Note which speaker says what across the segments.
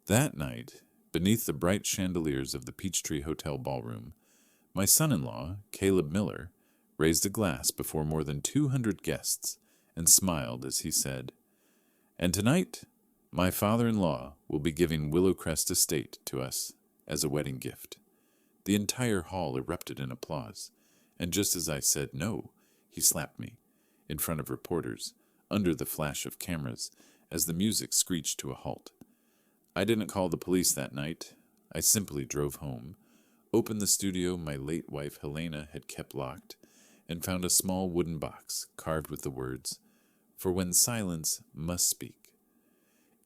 Speaker 1: That night, beneath the bright chandeliers of the Peachtree Hotel ballroom, my son-in-law, Caleb Miller, raised a glass before more than 200 guests and smiled as he said, "And tonight, my father-in-law will be giving Willowcrest Estate to us as a wedding gift." The entire hall erupted in applause, and just as I said no, he slapped me, in front of reporters, under the flash of cameras, as the music screeched to a halt. I didn't call the police that night. I simply drove home, opened the studio my late wife Helena had kept locked, and found a small wooden box carved with the words, "For when silence must speak."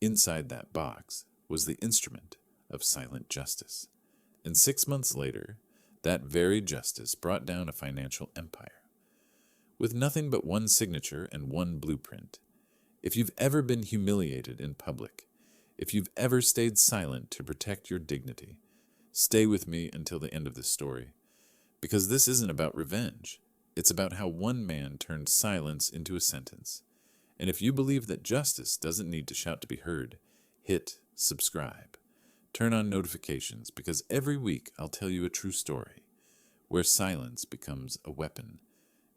Speaker 1: Inside that box was the instrument of silent justice. And 6 months later, that very justice brought down a financial empire. With nothing but one signature and one blueprint. If you've ever been humiliated in public, if you've ever stayed silent to protect your dignity, stay with me until the end of this story. Because this isn't about revenge. It's about how one man turned silence into a sentence. And if you believe that justice doesn't need to shout to be heard, hit subscribe. Turn on notifications, because every week I'll tell you a true story where silence becomes a weapon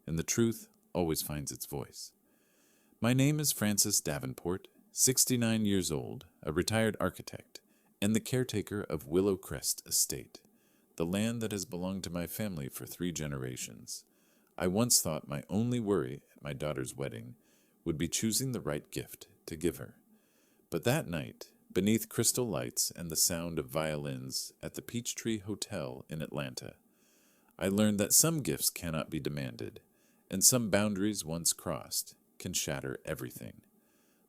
Speaker 1: and the truth always finds its voice. My name is Francis Davenport, 69 years old, a retired architect, and the caretaker of Willowcrest Estate, the land that has belonged to my family for 3 generations. I once thought my only worry at my daughter's wedding would be choosing the right gift to give her. But that night, beneath crystal lights and the sound of violins at the Peachtree Hotel in Atlanta, I learned that some gifts cannot be demanded, and some boundaries once crossed can shatter everything.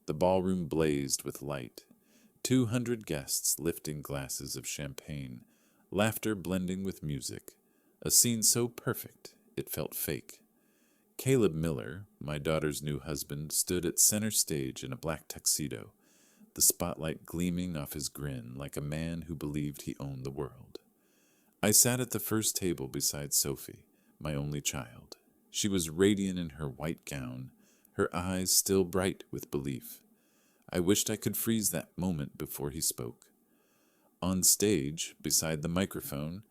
Speaker 1: The ballroom blazed with light, 200 guests lifting glasses of champagne, laughter blending with music, a scene so perfect it felt fake. Caleb Miller, my daughter's new husband, stood at center stage in a black tuxedo, the spotlight gleaming off his grin like a man who believed he owned the world. I sat at the first table beside Sophie, my only child. She was radiant in her white gown, her eyes still bright with belief. I wished I could freeze that moment before he spoke. On stage, beside the microphone,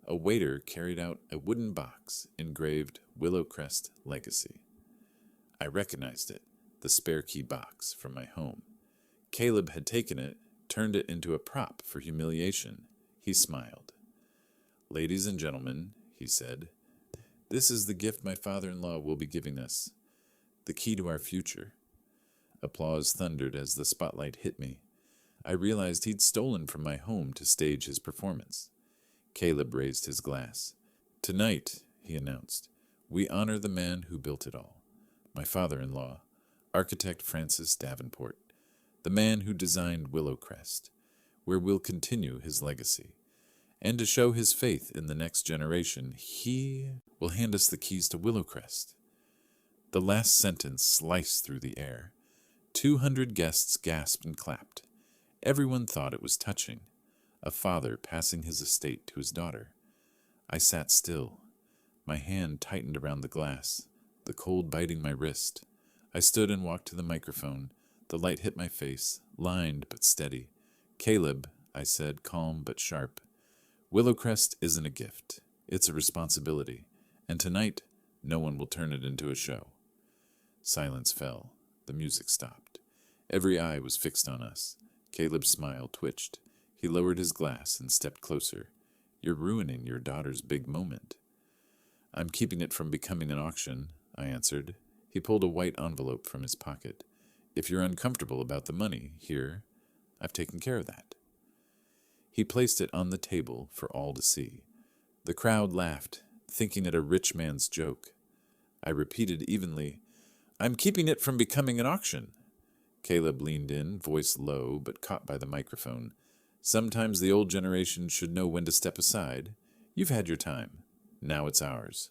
Speaker 1: a waiter carried out a wooden box engraved Willowcrest Legacy. I recognized it, the spare key box from my home. Caleb had taken it, turned it into a prop for humiliation. He smiled. "Ladies and gentlemen," he said, "this is the gift my father-in-law will be giving us, the key to our future." Applause thundered as the spotlight hit me. I realized he'd stolen from my home to stage his performance. Caleb raised his glass. "Tonight," he announced, "we honor the man who built it all, my father-in-law, architect Francis Davenport, the man who designed Willowcrest, where we'll continue his legacy. And to show his faith in the next generation, he will hand us the keys to Willowcrest." The last sentence sliced through the air. 200 guests gasped and clapped. Everyone thought it was touching, a father passing his estate to his daughter. I sat still. My hand tightened around the glass, the cold biting my wrist. I stood and walked to the microphone. The light hit my face, lined but steady. "Caleb," I said, calm but sharp, "Willowcrest isn't a gift. It's a responsibility. And tonight, no one will turn it into a show." Silence fell. The music stopped. Every eye was fixed on us. Caleb's smile twitched. He lowered his glass and stepped closer. "You're ruining your daughter's big moment." "I'm keeping it from becoming an auction," I answered. He pulled a white envelope from his pocket. "If you're uncomfortable about the money, here, I've taken care of that." He placed it on the table for all to see. The crowd laughed, thinking it a rich man's joke. I repeated evenly, "I'm keeping it from becoming an auction." Caleb leaned in, voice low but caught by the microphone. "Sometimes the old generation should know when to step aside. You've had your time. Now it's ours."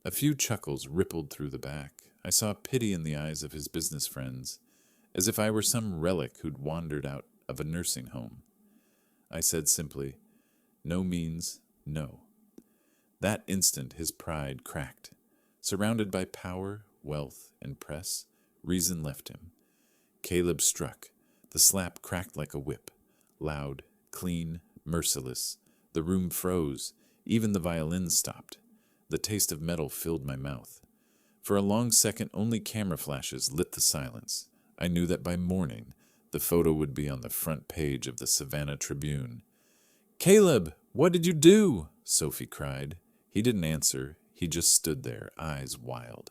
Speaker 1: A few chuckles rippled through the back. I saw pity in the eyes of his business friends, as if I were some relic who'd wandered out of a nursing home. I said simply, "No means no." That instant his pride cracked. Surrounded by power, wealth, and press, reason left him. Caleb struck. The slap cracked like a whip. Loud, clean, merciless. The room froze. Even the violin stopped. The taste of metal filled my mouth. For a long second, only camera flashes lit the silence. I knew that by morning, the photo would be on the front page of the Savannah Tribune. "Caleb, what did you do?" Sophie cried. He didn't answer. He just stood there, eyes wild.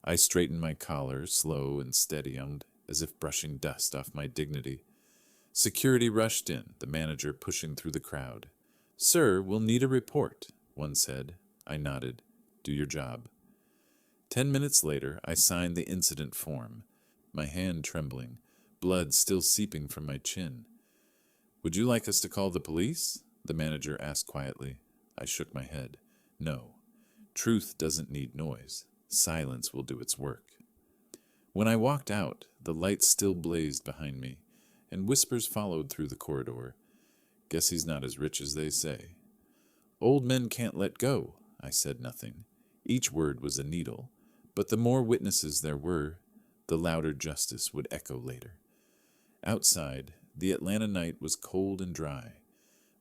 Speaker 1: I straightened my collar, slow and steady-armed, as if brushing dust off my dignity. Security rushed in, the manager pushing through the crowd. "Sir, we'll need a report," one said. I nodded. "Do your job." 10 minutes later, I signed the incident form, my hand trembling, blood still seeping from my chin. "Would you like us to call the police?" the manager asked quietly. I shook my head. "No. Truth doesn't need noise. Silence will do its work." When I walked out, the lights still blazed behind me, and whispers followed through the corridor. "Guess he's not as rich as they say." "Old men can't let go." I said nothing. Each word was a needle, but the more witnesses there were, the louder justice would echo later. Outside, the Atlanta night was cold and dry.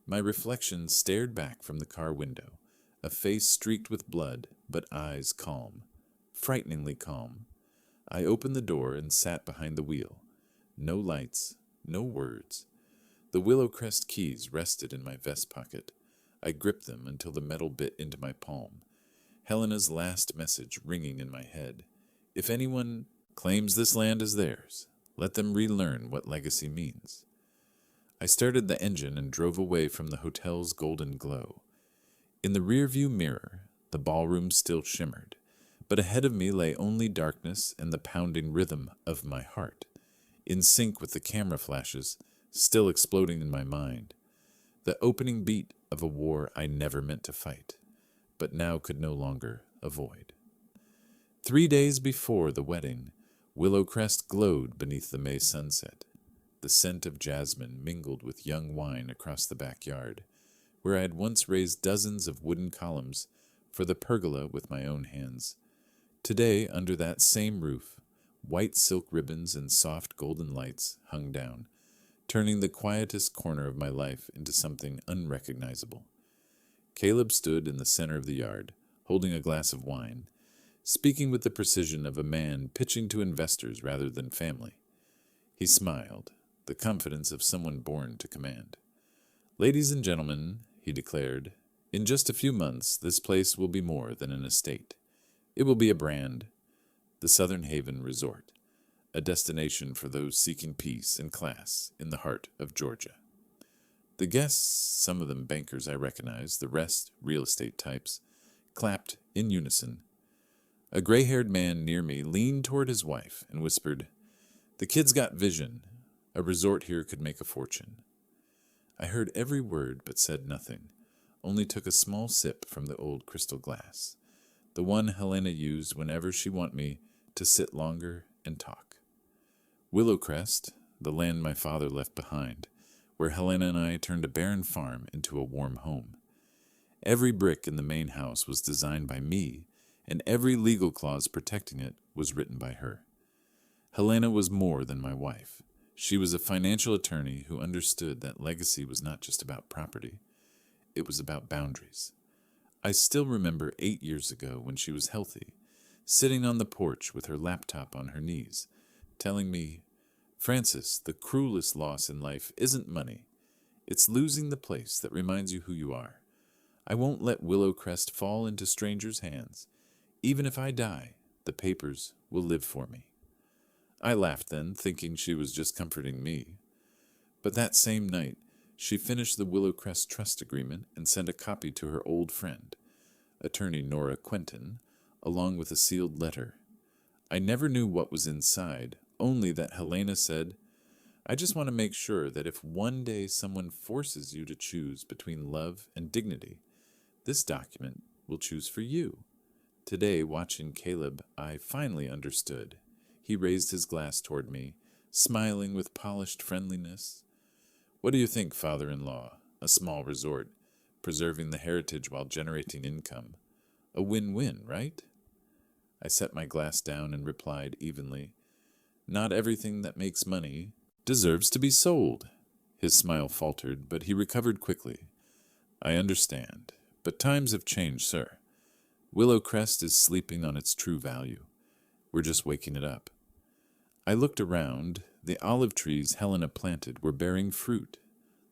Speaker 1: My reflection stared back from the car window, a face streaked with blood, but eyes calm, frighteningly calm. I opened the door and sat behind the wheel. No lights, no words. The Willowcrest keys rested in my vest pocket. I gripped them until the metal bit into my palm. Helena's last message ringing in my head. If anyone claims this land as theirs, let them relearn what legacy means. I started the engine and drove away from the hotel's golden glow. In the rearview mirror, the ballroom still shimmered, but ahead of me lay only darkness and the pounding rhythm of my heart, in sync with the camera flashes still exploding in my mind. The opening beat of a war I never meant to fight, but now could no longer avoid. 3 days before the wedding, Willowcrest glowed beneath the May sunset. The scent of jasmine mingled with young wine across the backyard, where I had once raised dozens of wooden columns for the pergola with my own hands. Today, under that same roof, white silk ribbons and soft golden lights hung down, turning the quietest corner of my life into something unrecognizable. Caleb stood in the center of the yard, holding a glass of wine, speaking with the precision of a man pitching to investors rather than family. He smiled, the confidence of someone born to command. "Ladies and gentlemen," he declared, "in just a few months this place will be more than an estate. It will be a brand, the Southern Haven Resort, a destination for those seeking peace and class in the heart of Georgia." The guests, some of them bankers I recognized, the rest real estate types, clapped in unison. A gray-haired man near me leaned toward his wife and whispered, "The kid's got vision. A resort here could make a fortune." I heard every word but said nothing, only took a small sip from the old crystal glass, the one Helena used whenever she wanted me to sit longer and talk. Willowcrest, the land my father left behind, where Helena and I turned a barren farm into a warm home. Every brick in the main house was designed by me, and every legal clause protecting it was written by her. Helena was more than my wife. She was a financial attorney who understood that legacy was not just about property. It was about boundaries. I still remember 8 years ago when she was healthy, sitting on the porch with her laptop on her knees, telling me, "Francis, the cruelest loss in life isn't money. It's losing the place that reminds you who you are. I won't let Willowcrest fall into strangers' hands. Even if I die, the papers will live for me." I laughed then, thinking she was just comforting me. But that same night, she finished the Willowcrest trust agreement and sent a copy to her old friend, attorney Nora Quentin, along with a sealed letter. I never knew what was inside, only that Helena said, "I just want to make sure that if one day someone forces you to choose between love and dignity, this document will choose for you." Today, watching Caleb, I finally understood. He raised his glass toward me, smiling with polished friendliness. "What do you think, father-in-law? A small resort, preserving the heritage while generating income. A win-win, right?" I set my glass down and replied evenly, "Not everything that makes money deserves to be sold." His smile faltered, but he recovered quickly. I understand, but times have changed, sir. Willowcrest is sleeping on its true value. We're just waking it up. I looked around. The olive trees Helena planted were bearing fruit,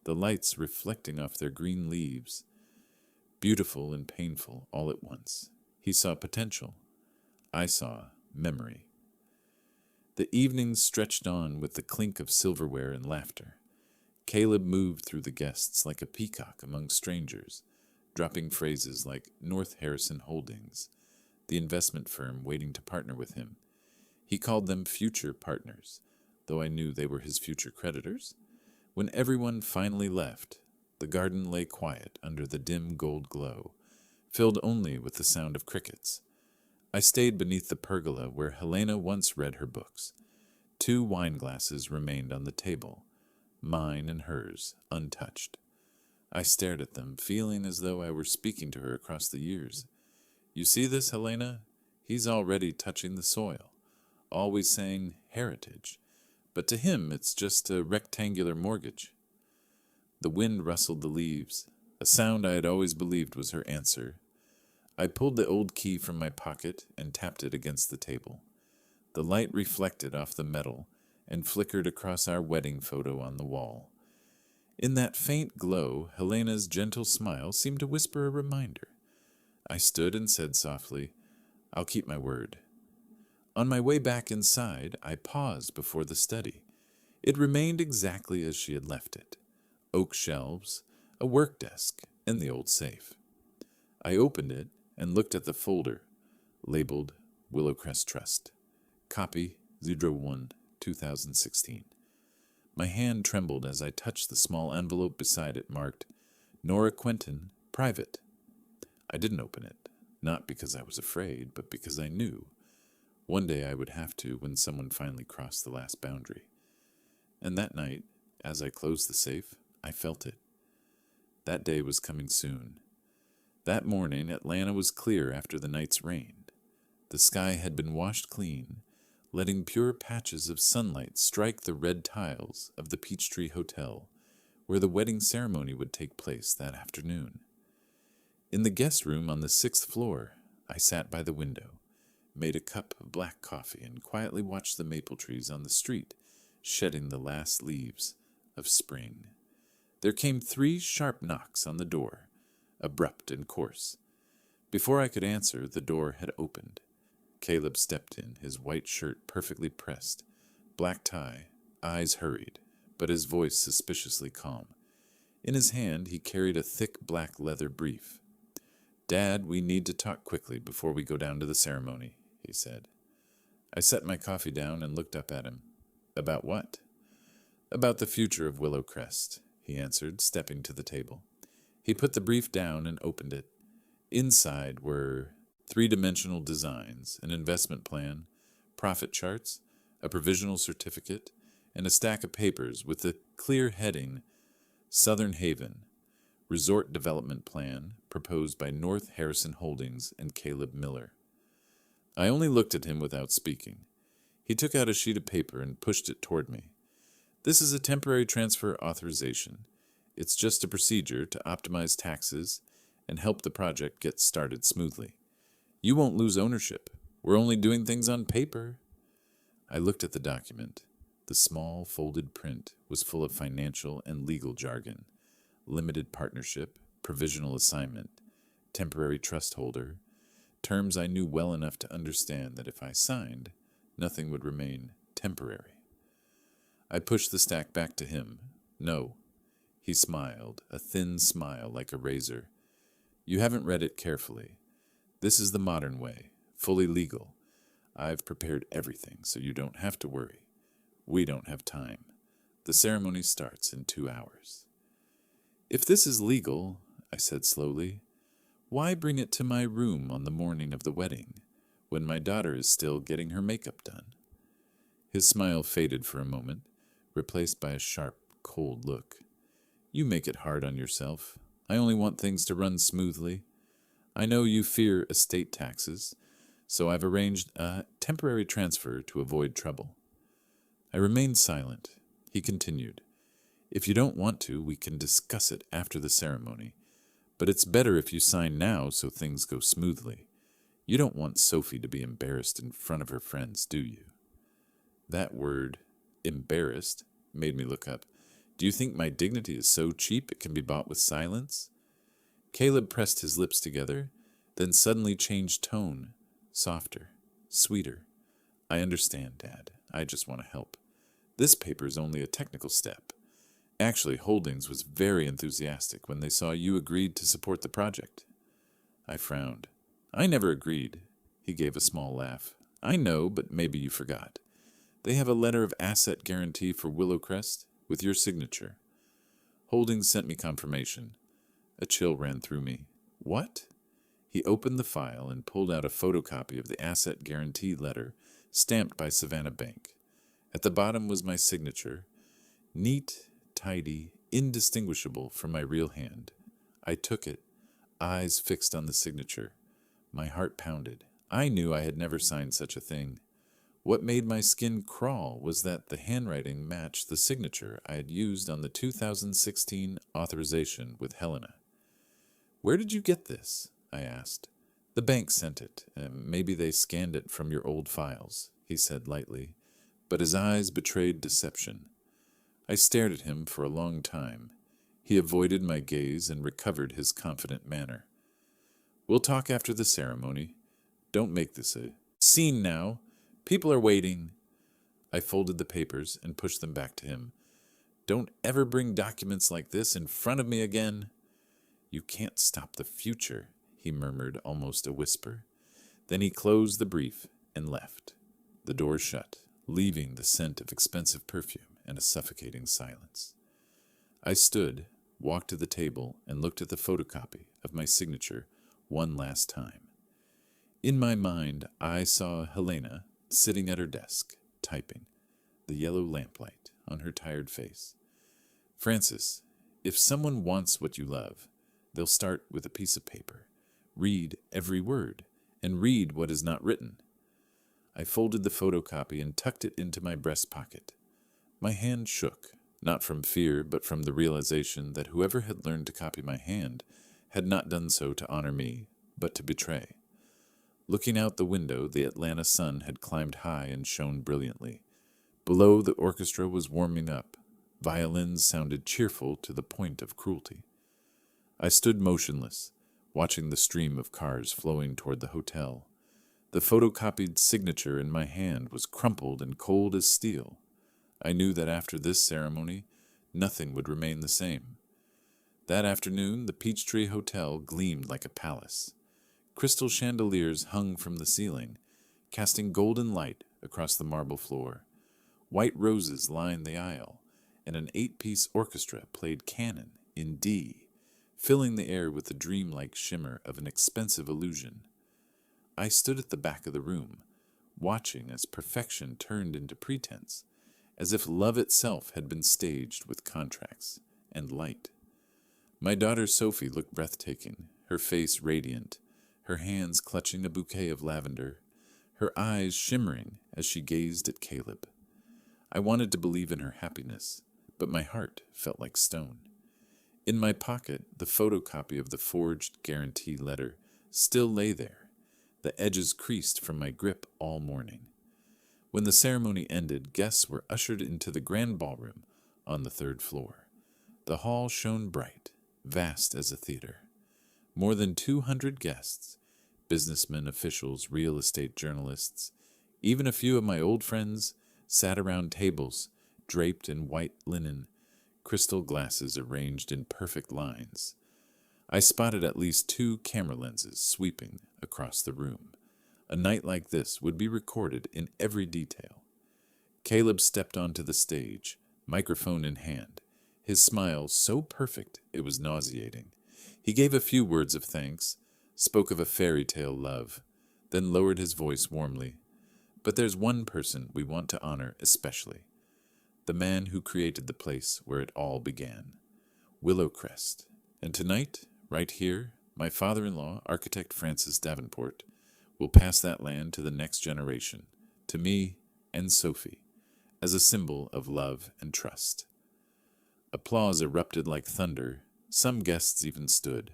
Speaker 1: the lights reflecting off their green leaves. Beautiful and painful all at once. He saw potential. I saw memory. The evening stretched on with the clink of silverware and laughter. Caleb moved through the guests like a peacock among strangers, dropping phrases like North Harrison Holdings, the investment firm waiting to partner with him. He called them future partners, though I knew they were his future creditors. When everyone finally left, the garden lay quiet under the dim gold glow, filled only with the sound of crickets. I stayed beneath the pergola where Helena once read her books. 2 wine glasses remained on the table, mine and hers, untouched. I stared at them, feeling as though I were speaking to her across the years. You see this, Helena? He's already touching the soil, always saying heritage, but to him it's just a rectangular mortgage. The wind rustled the leaves, a sound I had always believed was her answer. I pulled the old key from my pocket and tapped it against the table. The light reflected off the metal and flickered across our wedding photo on the wall. In that faint glow, Helena's gentle smile seemed to whisper a reminder. I stood and said softly, I'll keep my word. On my way back inside, I paused before the study. It remained exactly as she had left it. Oak shelves, a work desk, and the old safe. I opened it and looked at the folder, labeled Willowcrest Trust. Copy 01, 2016. My hand trembled as I touched the small envelope beside it marked, Nora Quentin, Private. I didn't open it, not because I was afraid, but because I knew. One day I would have to when someone finally crossed the last boundary. And that night, as I closed the safe, I felt it. That day was coming soon. That morning, Atlanta was clear after the night's rain. The sky had been washed clean, letting pure patches of sunlight strike the red tiles of the Peachtree Hotel, where the wedding ceremony would take place that afternoon. In the guest room on the 6th floor, I sat by the window, made a cup of black coffee, and quietly watched the maple trees on the street shedding the last leaves of spring. There came 3 sharp knocks on the door, abrupt and coarse. Before I could answer, the door had opened. Caleb stepped in, his white shirt perfectly pressed, black tie, eyes hurried, but his voice suspiciously calm. In his hand, he carried a thick black leather brief. Dad, we need to talk quickly before we go down to the ceremony, he said. I set my coffee down and looked up at him. About what? About the future of Willowcrest, he answered, stepping to the table. He put the brief down and opened it. Inside were 3-dimensional designs, an investment plan, profit charts, a provisional certificate, and a stack of papers with the clear heading, Southern Haven, Resort Development Plan, proposed by North Harrison Holdings and Caleb Miller. I only looked at him without speaking. He took out a sheet of paper and pushed it toward me. This is a temporary transfer authorization. It's just a procedure to optimize taxes and help the project get started smoothly. You won't lose ownership. We're only doing things on paper. I looked at the document. The small, folded print was full of financial and legal jargon. Limited partnership, provisional assignment, temporary trust holder, terms I knew well enough to understand that if I signed, nothing would remain temporary. I pushed the stack back to him. No. He smiled, a thin smile like a razor. You haven't read it carefully. This is the modern way, fully legal. I've prepared everything, so you don't have to worry. We don't have time. The ceremony starts in 2 hours. If this is legal, I said slowly, why bring it to my room on the morning of the wedding, when my daughter is still getting her makeup done? His smile faded for a moment, replaced by a sharp, cold look. You make it hard on yourself. I only want things to run smoothly. I know you fear estate taxes, so I've arranged a temporary transfer to avoid trouble. I remained silent. He continued. If you don't want to, we can discuss it after the ceremony, but it's better if you sign now so things go smoothly. You don't want Sophie to be embarrassed in front of her friends, do you?" That word, embarrassed, made me look up. "Do you think my dignity is so cheap it can be bought with silence?" Caleb pressed his lips together, then suddenly changed tone, softer, sweeter. "I understand, Dad. I just want to help. This paper is only a technical step. Actually, Holdings was very enthusiastic when they saw you agreed to support the project." I frowned. "I never agreed." He gave a small laugh. "I know, but maybe you forgot. They have a letter of asset guarantee for Willowcrest with your signature." Holdings sent me confirmation. A chill ran through me. "What?" He opened the file and pulled out a photocopy of the asset guarantee letter stamped by Savannah Bank. At the bottom was my signature, neat, tidy, indistinguishable from my real hand. I took it, eyes fixed on the signature. My heart pounded. I knew I had never signed such a thing. What made my skin crawl was that the handwriting matched the signature I had used on the 2016 authorization with Helena. "Where did you get this?" I asked. "The bank sent it. Maybe they scanned it from your old files," he said lightly, but his eyes betrayed deception. I stared at him for a long time. He avoided my gaze and recovered his confident manner. "We'll talk after the ceremony. Don't make this a scene now. People are waiting." I folded the papers and pushed them back to him. "Don't ever bring documents like this in front of me again." "You can't stop the future," he murmured, almost a whisper. Then he closed the brief and left. The door shut, leaving the scent of expensive perfume and a suffocating silence. I stood, walked to the table, and looked at the photocopy of my signature one last time. In my mind, I saw Helena sitting at her desk, typing, the yellow lamplight on her tired face. "Francis, if someone wants what you love, they'll start with a piece of paper, read every word, and read what is not written." I folded the photocopy and tucked it into my breast pocket. My hand shook, not from fear, but from the realization that whoever had learned to copy my hand had not done so to honor me, but to betray. Looking out the window, the Atlanta sun had climbed high and shone brilliantly. Below, the orchestra was warming up. Violins sounded cheerful to the point of cruelty. I stood motionless, watching the stream of cars flowing toward the hotel. The photocopied signature in my hand was crumpled and cold as steel. I knew that after this ceremony, nothing would remain the same. That afternoon, the Peachtree Hotel gleamed like a palace. Crystal chandeliers hung from the ceiling, casting golden light across the marble floor. White roses lined the aisle, and an 8-piece orchestra played canon in D, filling the air with the dreamlike shimmer of an expensive illusion. I stood at the back of the room, watching as perfection turned into pretense, as if love itself had been staged with contracts and light. My daughter Sophie looked breathtaking, her face radiant, her hands clutching a bouquet of lavender, her eyes shimmering as she gazed at Caleb. I wanted to believe in her happiness, but my heart felt like stone. In my pocket, the photocopy of the forged guarantee letter still lay there, the edges creased from my grip all morning. When the ceremony ended, guests were ushered into the grand ballroom on the 3rd floor. The hall shone bright, vast as a theater. More than 200 guests, businessmen, officials, real estate journalists, even a few of my old friends, sat around tables draped in white linen, crystal glasses arranged in perfect lines. I spotted at least 2 camera lenses sweeping across the room. A night like this would be recorded in every detail. Caleb stepped onto the stage, microphone in hand, his smile so perfect it was nauseating. He gave a few words of thanks, spoke of a fairy tale love, then lowered his voice warmly. "But there's one person we want to honor especially, the man who created the place where it all began, Willowcrest. And tonight, right here, my father-in-law, architect Francis Davenport, will pass that land to the next generation, to me and Sophie, as a symbol of love and trust." Applause erupted like thunder. Some guests even stood.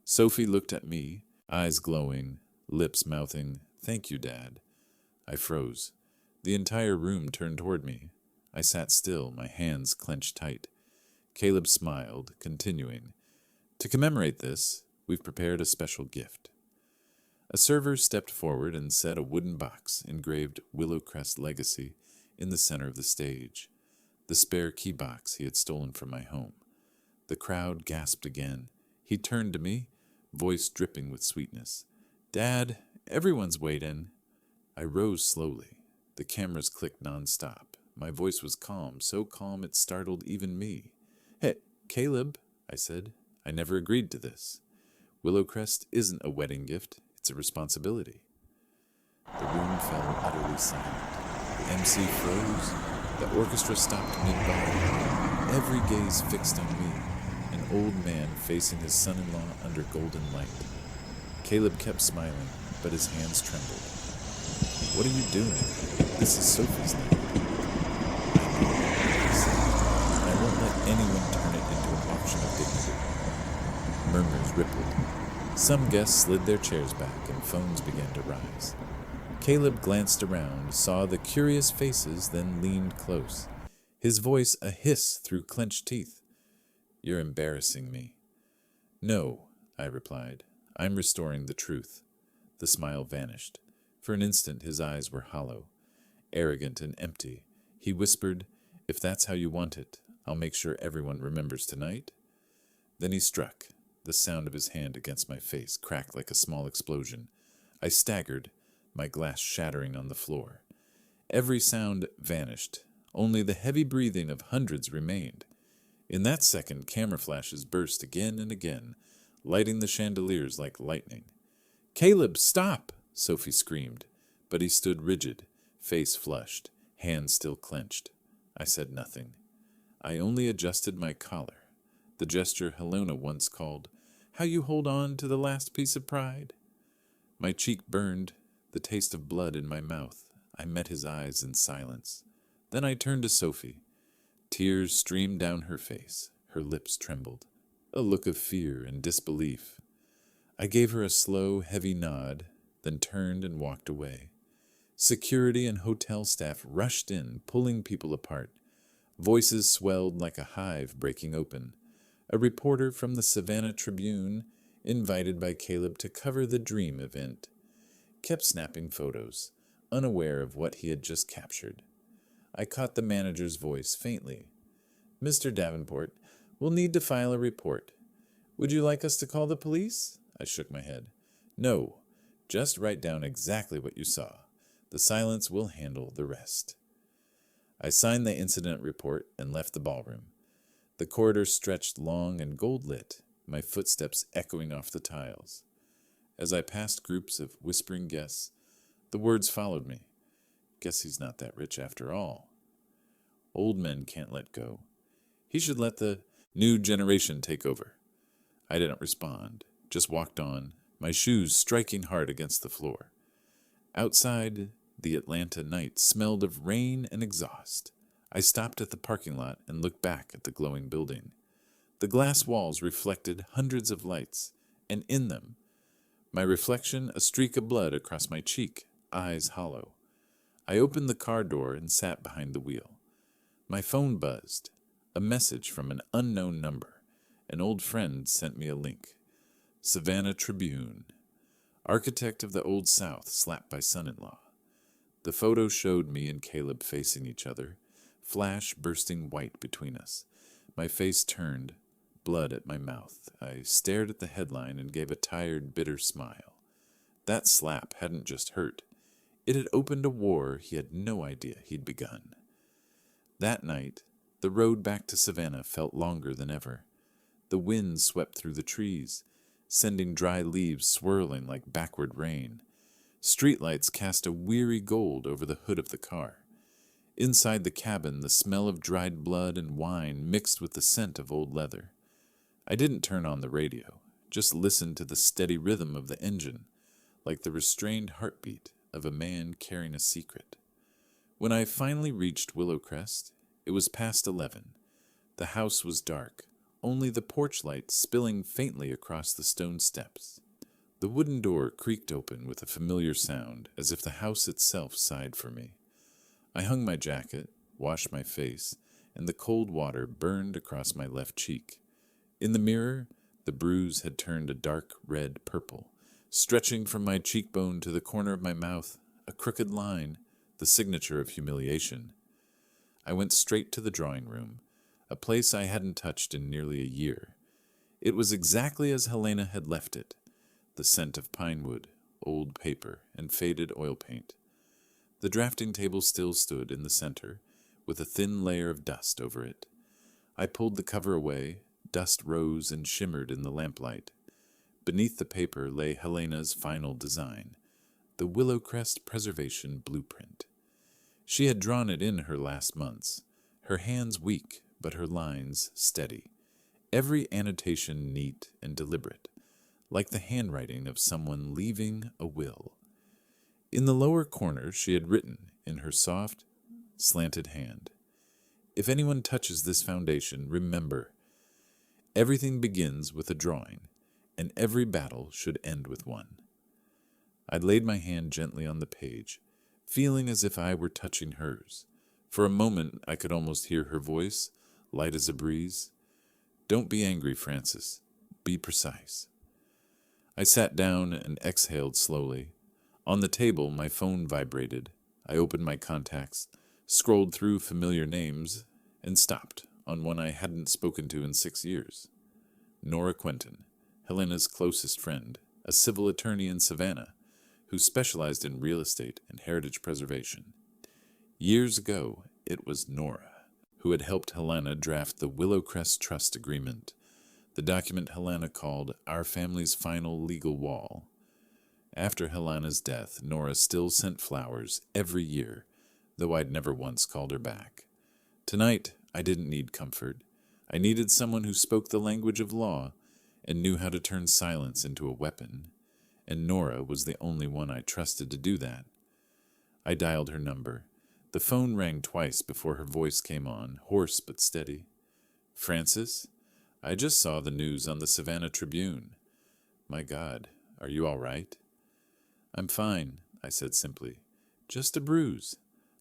Speaker 1: Sophie looked at me, eyes glowing, lips mouthing, "Thank you, Dad." I froze. The entire room turned toward me. I sat still, my hands clenched tight. Caleb smiled, continuing, "To commemorate this, we've prepared a special gift." A server stepped forward and set a wooden box engraved Willowcrest Legacy in the center of the stage, the spare key box he had stolen from my home. The crowd gasped again. He turned to me, voice dripping with sweetness. "Dad, everyone's waiting." I rose slowly. The cameras clicked nonstop. My voice was calm, so calm it startled even me. "Hey, Caleb," I said, "I never agreed to this. Willowcrest isn't a wedding gift, it's a responsibility." The room fell utterly silent. The MC froze. The orchestra stopped mid-bar. Every gaze fixed on me, an old man facing his son-in-law under golden light. Caleb kept smiling, but his hands trembled. "What are you doing? This is Sophie's night." "I know," he said, "and I won't let anyone turn it into an auction of dignity." Murmurs rippled. Some guests slid their chairs back and phones began to rise. Caleb glanced around, saw the curious faces, then leaned close. His voice a hiss through clenched teeth. "You're embarrassing me." "No," I replied. "I'm restoring the truth." The smile vanished. For an instant his eyes were hollow, arrogant and empty. He whispered, "If that's how you want it, I'll make sure everyone remembers tonight." Then he struck. The sound of his hand against my face cracked like a small explosion. I staggered, my glass shattering on the floor. Every sound vanished. Only the heavy breathing of hundreds remained. In that second, camera flashes burst again and again, lighting the chandeliers like lightning. "Caleb, stop!" Sophie screamed, but he stood rigid, face flushed, hands still clenched. I said nothing. I only adjusted my collar, the gesture Helena once called, "How you hold on to the last piece of pride." My cheek burned, the taste of blood in my mouth. I met his eyes in silence. Then I turned to Sophie. Tears streamed down her face. Her lips trembled, a look of fear and disbelief. I gave her a slow, heavy nod, then turned and walked away. Security and hotel staff rushed in, pulling people apart. Voices swelled like a hive breaking open. A reporter from the Savannah Tribune, invited by Caleb to cover the Dream event, kept snapping photos, unaware of what he had just captured. I caught the manager's voice faintly. "Mr. Davenport, we'll need to file a report. Would you like us to call the police?" I shook my head. "No, just write down exactly what you saw. The silence will handle the rest." I signed the incident report and left the ballroom. The corridor stretched long and gold-lit, my footsteps echoing off the tiles. As I passed groups of whispering guests, the words followed me. "Guess he's not that rich after all." "Old men can't let go. He should let the new generation take over." I didn't respond, just walked on, my shoes striking hard against the floor. Outside, the Atlanta night smelled of rain and exhaust. I stopped at the parking lot and looked back at the glowing building. The glass walls reflected hundreds of lights, and in them, my reflection a streak of blood across my cheek, eyes hollow. I opened the car door and sat behind the wheel. My phone buzzed. A message from an unknown number. An old friend sent me a link. Savannah Tribune. Architect of the Old South slapped by son-in-law. The photo showed me and Caleb facing each other, flash bursting white between us. My face turned, blood at my mouth. I stared at the headline and gave a tired, bitter smile. That slap hadn't just hurt. It had opened a war he had no idea he'd begun. That night, the road back to Savannah felt longer than ever. The wind swept through the trees, sending dry leaves swirling like backward rain. Streetlights cast a weary gold over the hood of the car. Inside the cabin, the smell of dried blood and wine mixed with the scent of old leather. I didn't turn on the radio, just listened to the steady rhythm of the engine, like the restrained heartbeat of a man carrying a secret. When I finally reached Willowcrest, it was past 11. The house was dark, only the porch light spilling faintly across the stone steps. The wooden door creaked open with a familiar sound, as if the house itself sighed for me. I hung my jacket, washed my face, and the cold water burned across my left cheek. In the mirror, the bruise had turned a dark red purple, stretching from my cheekbone to the corner of my mouth, a crooked line, the signature of humiliation. I went straight to the drawing room, a place I hadn't touched in nearly a year. It was exactly as Helena had left it, the scent of pine wood, old paper, and faded oil paint. The drafting table still stood in the center, with a thin layer of dust over it. I pulled the cover away. Dust rose and shimmered in the lamplight. Beneath the paper lay Helena's final design, the Willowcrest Preservation Blueprint. She had drawn it in her last months, her hands weak, but her lines steady, every annotation neat and deliberate, like the handwriting of someone leaving a will. In the lower corner she had written, in her soft, slanted hand, "If anyone touches this foundation, remember, everything begins with a drawing, and every battle should end with one." I laid my hand gently on the page, feeling as if I were touching hers. For a moment I could almost hear her voice, light as a breeze. "Don't be angry, Francis. Be precise." I sat down and exhaled slowly. On the table, my phone vibrated. I opened my contacts, scrolled through familiar names, and stopped on one I hadn't spoken to in 6 years. Nora Quentin, Helena's closest friend, a civil attorney in Savannah, who specialized in real estate and heritage preservation. Years ago, it was Nora who had helped Helena draft the Willowcrest Trust Agreement, the document Helena called our family's final legal wall. After Helena's death, Nora still sent flowers every year, though I'd never once called her back. Tonight, I didn't need comfort. I needed someone who spoke the language of law and knew how to turn silence into a weapon, and Nora was the only one I trusted to do that. I dialed her number. The phone rang twice before her voice came on, hoarse but steady. "Francis, I just saw the news on the Savannah Tribune. My God, are you all right?" "I'm fine," I said simply. "Just a bruise.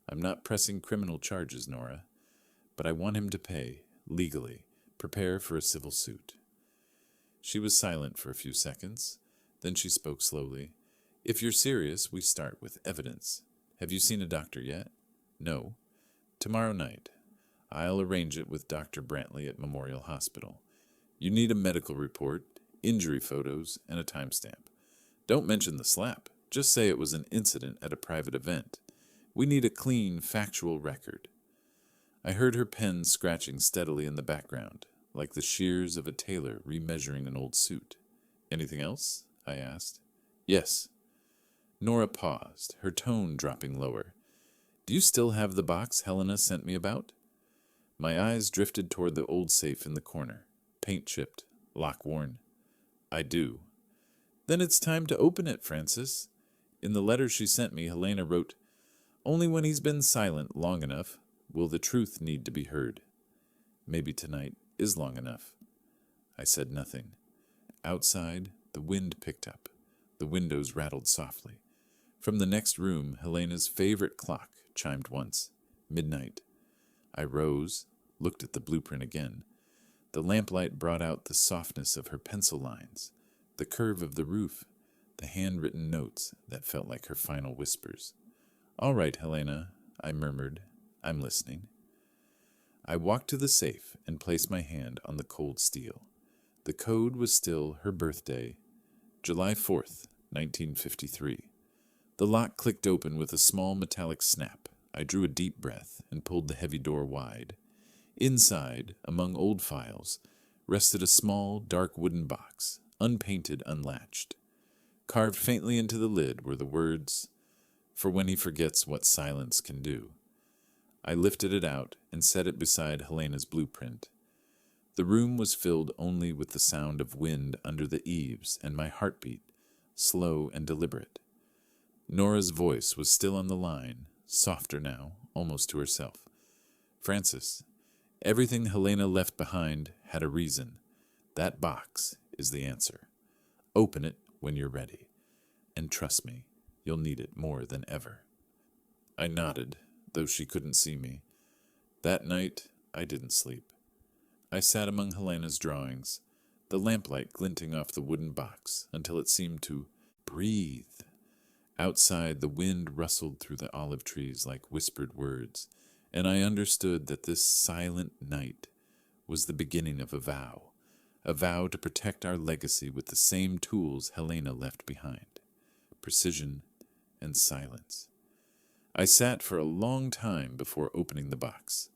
Speaker 1: I'm not pressing criminal charges, Nora. But I want him to pay, legally, prepare for a civil suit." She was silent for a few seconds. Then she spoke slowly. "If you're serious, we start with evidence. Have you seen a doctor yet?" "No." "Tomorrow night. I'll arrange it with Dr. Brantley at Memorial Hospital. You need a medical report, injury photos, and a timestamp. Don't mention the slap. Just say it was an incident at a private event. We need a clean, factual record." I heard her pen scratching steadily in the background, like the shears of a tailor remeasuring an old suit. "Anything else?" I asked. "Yes." Nora paused, her tone dropping lower. "Do you still have the box Helena sent me about?" My eyes drifted toward the old safe in the corner, paint-chipped, lock-worn. "I do." "Then it's time to open it, Francis." In the letter she sent me, Helena wrote, "Only when he's been silent long enough will the truth need to be heard. Maybe tonight is long enough." I said nothing. Outside, the wind picked up. The windows rattled softly. From the next room, Helena's favorite clock chimed once. Midnight. I rose, looked at the blueprint again. The lamplight brought out the softness of her pencil lines, the curve of the roof, the handwritten notes that felt like her final whispers. "All right, Helena," I murmured. "I'm listening." I walked to the safe and placed my hand on the cold steel. The code was still her birthday, July 4th, 1953. The lock clicked open with a small metallic snap. I drew a deep breath and pulled the heavy door wide. Inside, among old files, rested a small, dark wooden box, unpainted, unlatched. Carved faintly into the lid were the words, "For when he forgets what silence can do." I lifted it out and set it beside Helena's blueprint. The room was filled only with the sound of wind under the eaves and my heartbeat, slow and deliberate. Nora's voice was still on the line, softer now, almost to herself. "Francis, Everything Helena left behind had a reason. That box is the answer. Open it when you're ready. And trust me, you'll need it more than ever. I nodded, though she couldn't see me. That night, I didn't sleep. I sat among Helena's drawings, the lamplight glinting off the wooden box until it seemed to breathe. Outside, the wind rustled through the olive trees like whispered words, and I understood that this silent night was the beginning of a vow to protect our legacy with the same tools Helena left behind: precision and silence. I sat for a long time before opening the box.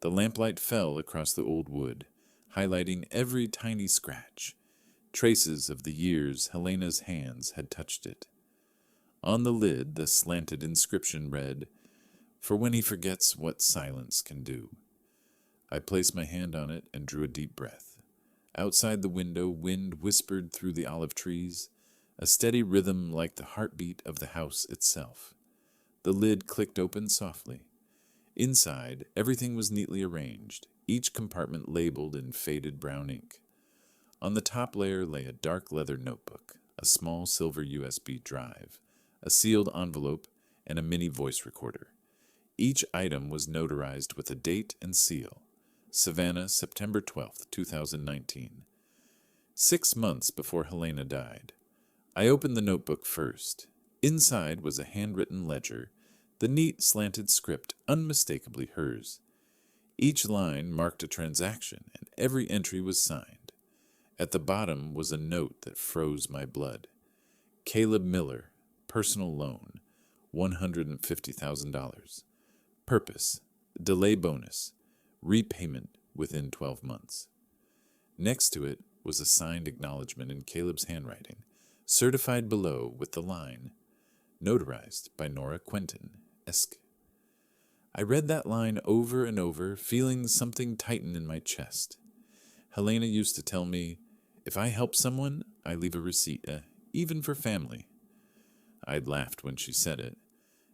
Speaker 1: The lamplight fell across the old wood, highlighting every tiny scratch, traces of the years Helena's hands had touched it. On the lid, the slanted inscription read, "For when he forgets what silence can do." I placed my hand on it and drew a deep breath. Outside the window, wind whispered through the olive trees, a steady rhythm like the heartbeat of the house itself. The lid clicked open softly. Inside, everything was neatly arranged, each compartment labeled in faded brown ink. On the top layer lay a dark leather notebook, a small silver USB drive, a sealed envelope, and a mini voice recorder. Each item was notarized with a date and seal. Savannah, September 12th, 2019. 6 months before Helena died. I opened the notebook first. Inside was a handwritten ledger, the neat slanted script unmistakably hers. Each line marked a transaction, and every entry was signed. At the bottom was a note that froze my blood. Caleb Miller, personal loan, $150,000. Purpose, delay bonus, repayment within 12 months. Next to it was a signed acknowledgement in Caleb's handwriting, certified below with the line, notarized by Nora Quentin, Esq. I read that line over and over, feeling something tighten in my chest. Helena used to tell me, if I help someone, I leave a receipt, even for family. I'd laughed when she said it.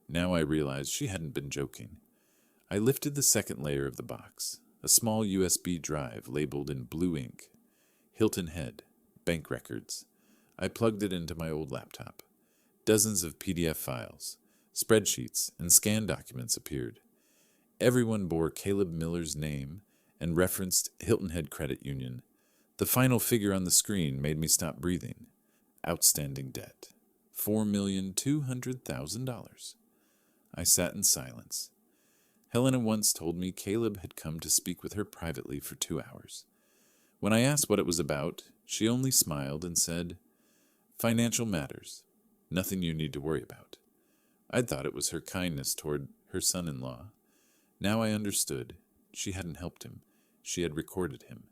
Speaker 1: Now I realized she hadn't been joking. I lifted the second layer of the box, a small USB drive labeled in blue ink. Hilton Head, bank records. I plugged it into my old laptop. Dozens of PDF files, spreadsheets, and scanned documents appeared. Everyone bore Caleb Miller's name and referenced Hilton Head Credit Union. The final figure on the screen made me stop breathing. Outstanding debt, $4,200,000. I sat in silence. Helena once told me Caleb had come to speak with her privately for 2 hours. When I asked what it was about, she only smiled and said, "Financial matters. Nothing you need to worry about." I'd thought it was her kindness toward her son-in-law. Now I understood. She hadn't helped him. She had recorded him.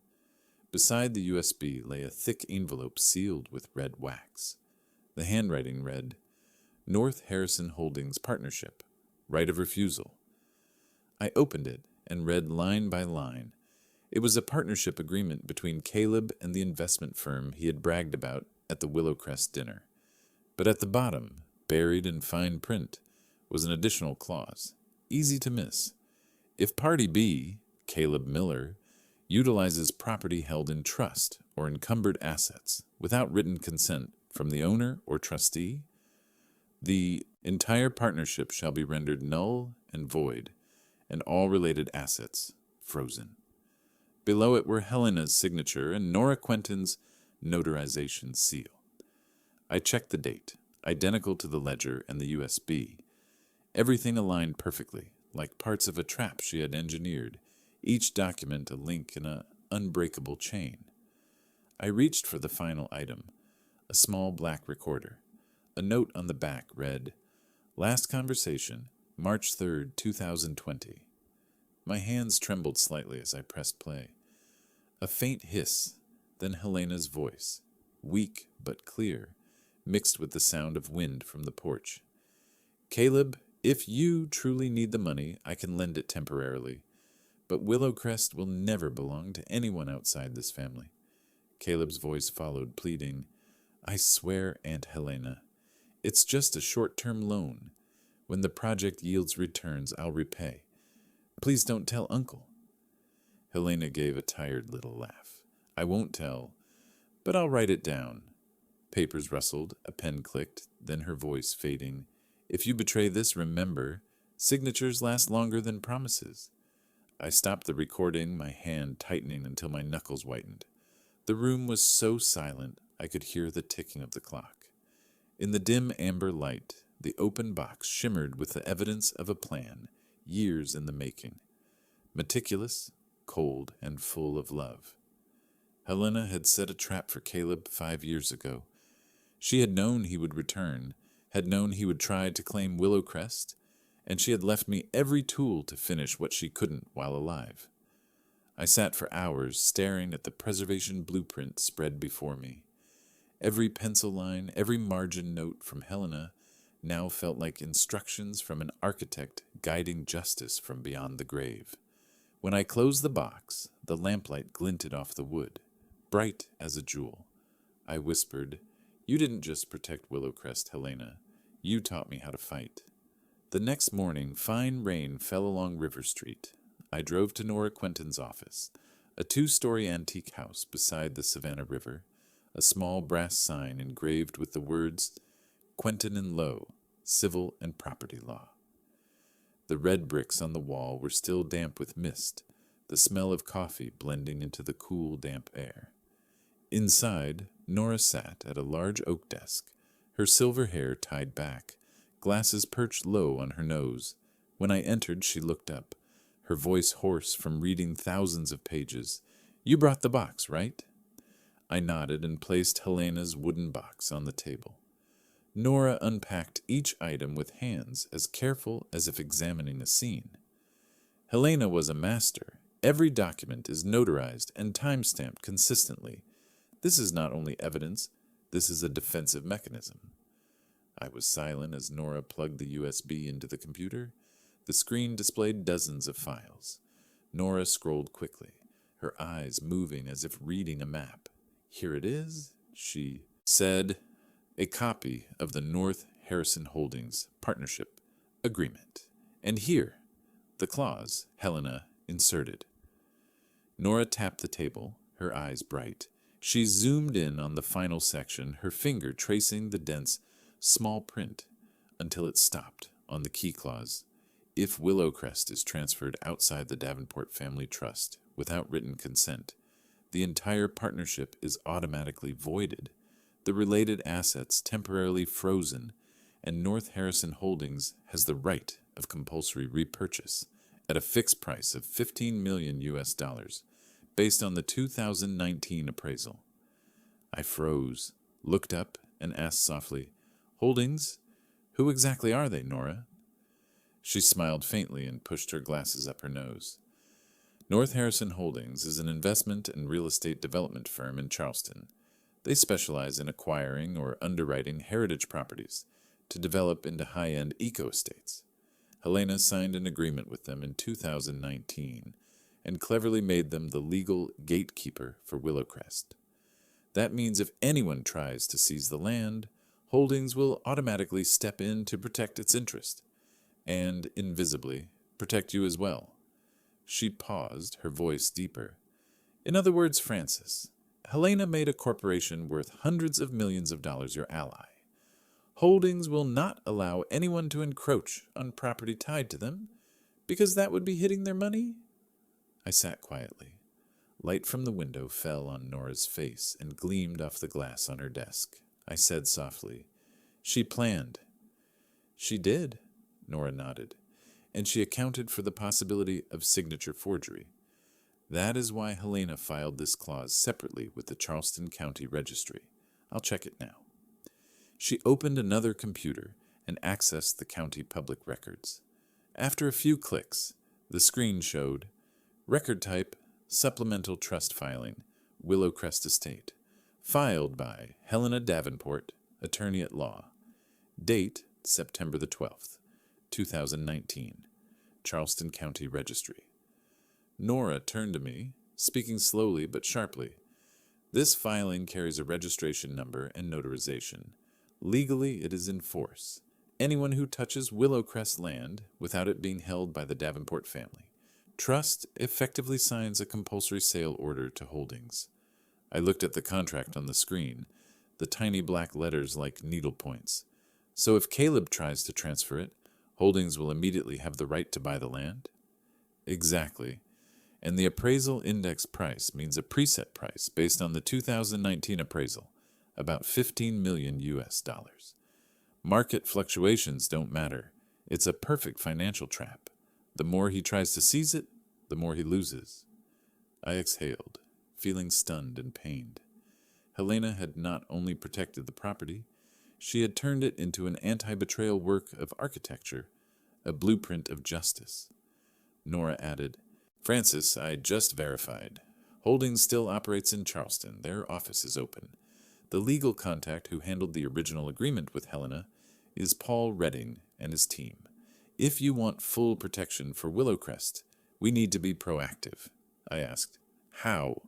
Speaker 1: Beside the USB lay a thick envelope sealed with red wax. The handwriting read, North Harrison Holdings Partnership, right of refusal. I opened it and read line by line. It was a partnership agreement between Caleb and the investment firm he had bragged about at the Willowcrest dinner. But at the bottom, buried in fine print, was an additional clause, easy to miss. If Party B, Caleb Miller, utilizes property held in trust or encumbered assets without written consent from the owner or trustee, the entire partnership shall be rendered null and void, and all related assets frozen. Below it were Helena's signature and Nora Quentin's notarization seal. I checked the date, identical to the ledger and the USB. Everything aligned perfectly, like parts of a trap she had engineered, each document a link in an unbreakable chain. I reached for the final item, a small black recorder. A note on the back read, Last conversation, March 3rd, 2020. My hands trembled slightly as I pressed play. A faint hiss, then Helena's voice, weak but clear, mixed with the sound of wind from the porch. Caleb, if you truly need the money, I can lend it temporarily. But Willowcrest will never belong to anyone outside this family. Caleb's voice followed, pleading, I swear, Aunt Helena, it's just a short-term loan. When the project yields returns, I'll repay. Please don't tell Uncle. Helena gave a tired little laugh. I won't tell, but I'll write it down. Papers rustled, a pen clicked, then her voice fading. If you betray this, remember, signatures last longer than promises. I stopped the recording, my hand tightening until my knuckles whitened. The room was so silent I could hear the ticking of the clock. In the dim amber light, the open box shimmered with the evidence of a plan, years in the making. Meticulous, cold, and full of love. Helena had set a trap for Caleb 5 years ago. She had known he would return, had known he would try to claim Willowcrest, and she had left me every tool to finish what she couldn't while alive. I sat for hours staring at the preservation blueprint spread before me. Every pencil line, every margin note from Helena now felt like instructions from an architect guiding justice from beyond the grave. When I closed the box, the lamplight glinted off the wood, bright as a jewel. I whispered, "You didn't just protect Willowcrest, Helena. You taught me how to fight." The next morning, fine rain fell along River Street. I drove to Nora Quentin's office, a 2-story antique house beside the Savannah River, a small brass sign engraved with the words, "Quentin and Lowe, Civil and Property Law." The red bricks on the wall were still damp with mist, the smell of coffee blending into the cool, damp air. Inside, Nora sat at a large oak desk, her silver hair tied back, glasses perched low on her nose. When I entered, she looked up, her voice hoarse from reading thousands of pages. "You brought the box, right?" I nodded and placed Helena's wooden box on the table. Nora unpacked each item with hands as careful as if examining a scene. Helena was a master. Every document is notarized and time-stamped consistently. This is not only evidence, this is a defensive mechanism. I was silent as Nora plugged the USB into the computer. The screen displayed dozens of files. Nora scrolled quickly, her eyes moving as if reading a map. "Here it is," she said, "a copy of the North Harrison Holdings Partnership Agreement. And here, the clause Helena inserted." Nora tapped the table, her eyes bright. She zoomed in on the final section, her finger tracing the dense, small print until it stopped on the key clause. If Willowcrest is transferred outside the Davenport Family Trust without written consent, the entire partnership is automatically voided, the related assets temporarily frozen, and North Harrison Holdings has the right of compulsory repurchase at a fixed price of $15 million based on the 2019 appraisal. I froze, looked up, and asked softly, "Holdings? Who exactly are they, Nora?" She smiled faintly and pushed her glasses up her nose. North Harrison Holdings is an investment and real estate development firm in Charleston. They specialize in acquiring or underwriting heritage properties to develop into high-end eco-estates. Helena signed an agreement with them in 2019 and cleverly made them the legal gatekeeper for Willowcrest. That means if anyone tries to seize the land, Holdings will automatically step in to protect its interest, and, invisibly, protect you as well. She paused, her voice deeper. "In other words, Francis, Helena made a corporation worth hundreds of millions of dollars your ally. Holdings will not allow anyone to encroach on property tied to them, because that would be hitting their money?" I sat quietly. Light from the window fell on Nora's face and gleamed off the glass on her desk. I said softly, "She planned." "She did," Nora nodded, "and she accounted for the possibility of signature forgery. That is why Helena filed this clause separately with the Charleston County Registry. I'll check it now." She opened another computer and accessed the county public records. After a few clicks, the screen showed record type, supplemental trust filing, Willowcrest Estate, filed by Helena Davenport, attorney at law. Date, September the 12th, 2019, Charleston County Registry. Nora turned to me, speaking slowly but sharply. "This filing carries a registration number and notarization. Legally, it is in force. Anyone who touches Willowcrest land without it being held by the Davenport family, Trust effectively signs a compulsory sale order to Holdings. I looked at the contract on the screen, the tiny black letters like needle points. So if Caleb tries to transfer it, Holdings will immediately have the right to buy the land? Exactly. And the appraisal index price means a preset price based on the 2019 appraisal, about 15 million US dollars. Market fluctuations don't matter. It's a perfect financial trap. The more he tries to seize it, the more he loses. I exhaled, feeling stunned and pained. Helena had not only protected the property, she had turned it into an anti-betrayal work of architecture, a blueprint of justice. Nora added, Francis, I just verified. Holdings still operates in Charleston. Their office is open. The legal contact who handled the original agreement with Helena is Paul Redding and his team. If you want full protection for Willowcrest, we need to be proactive. I asked, how?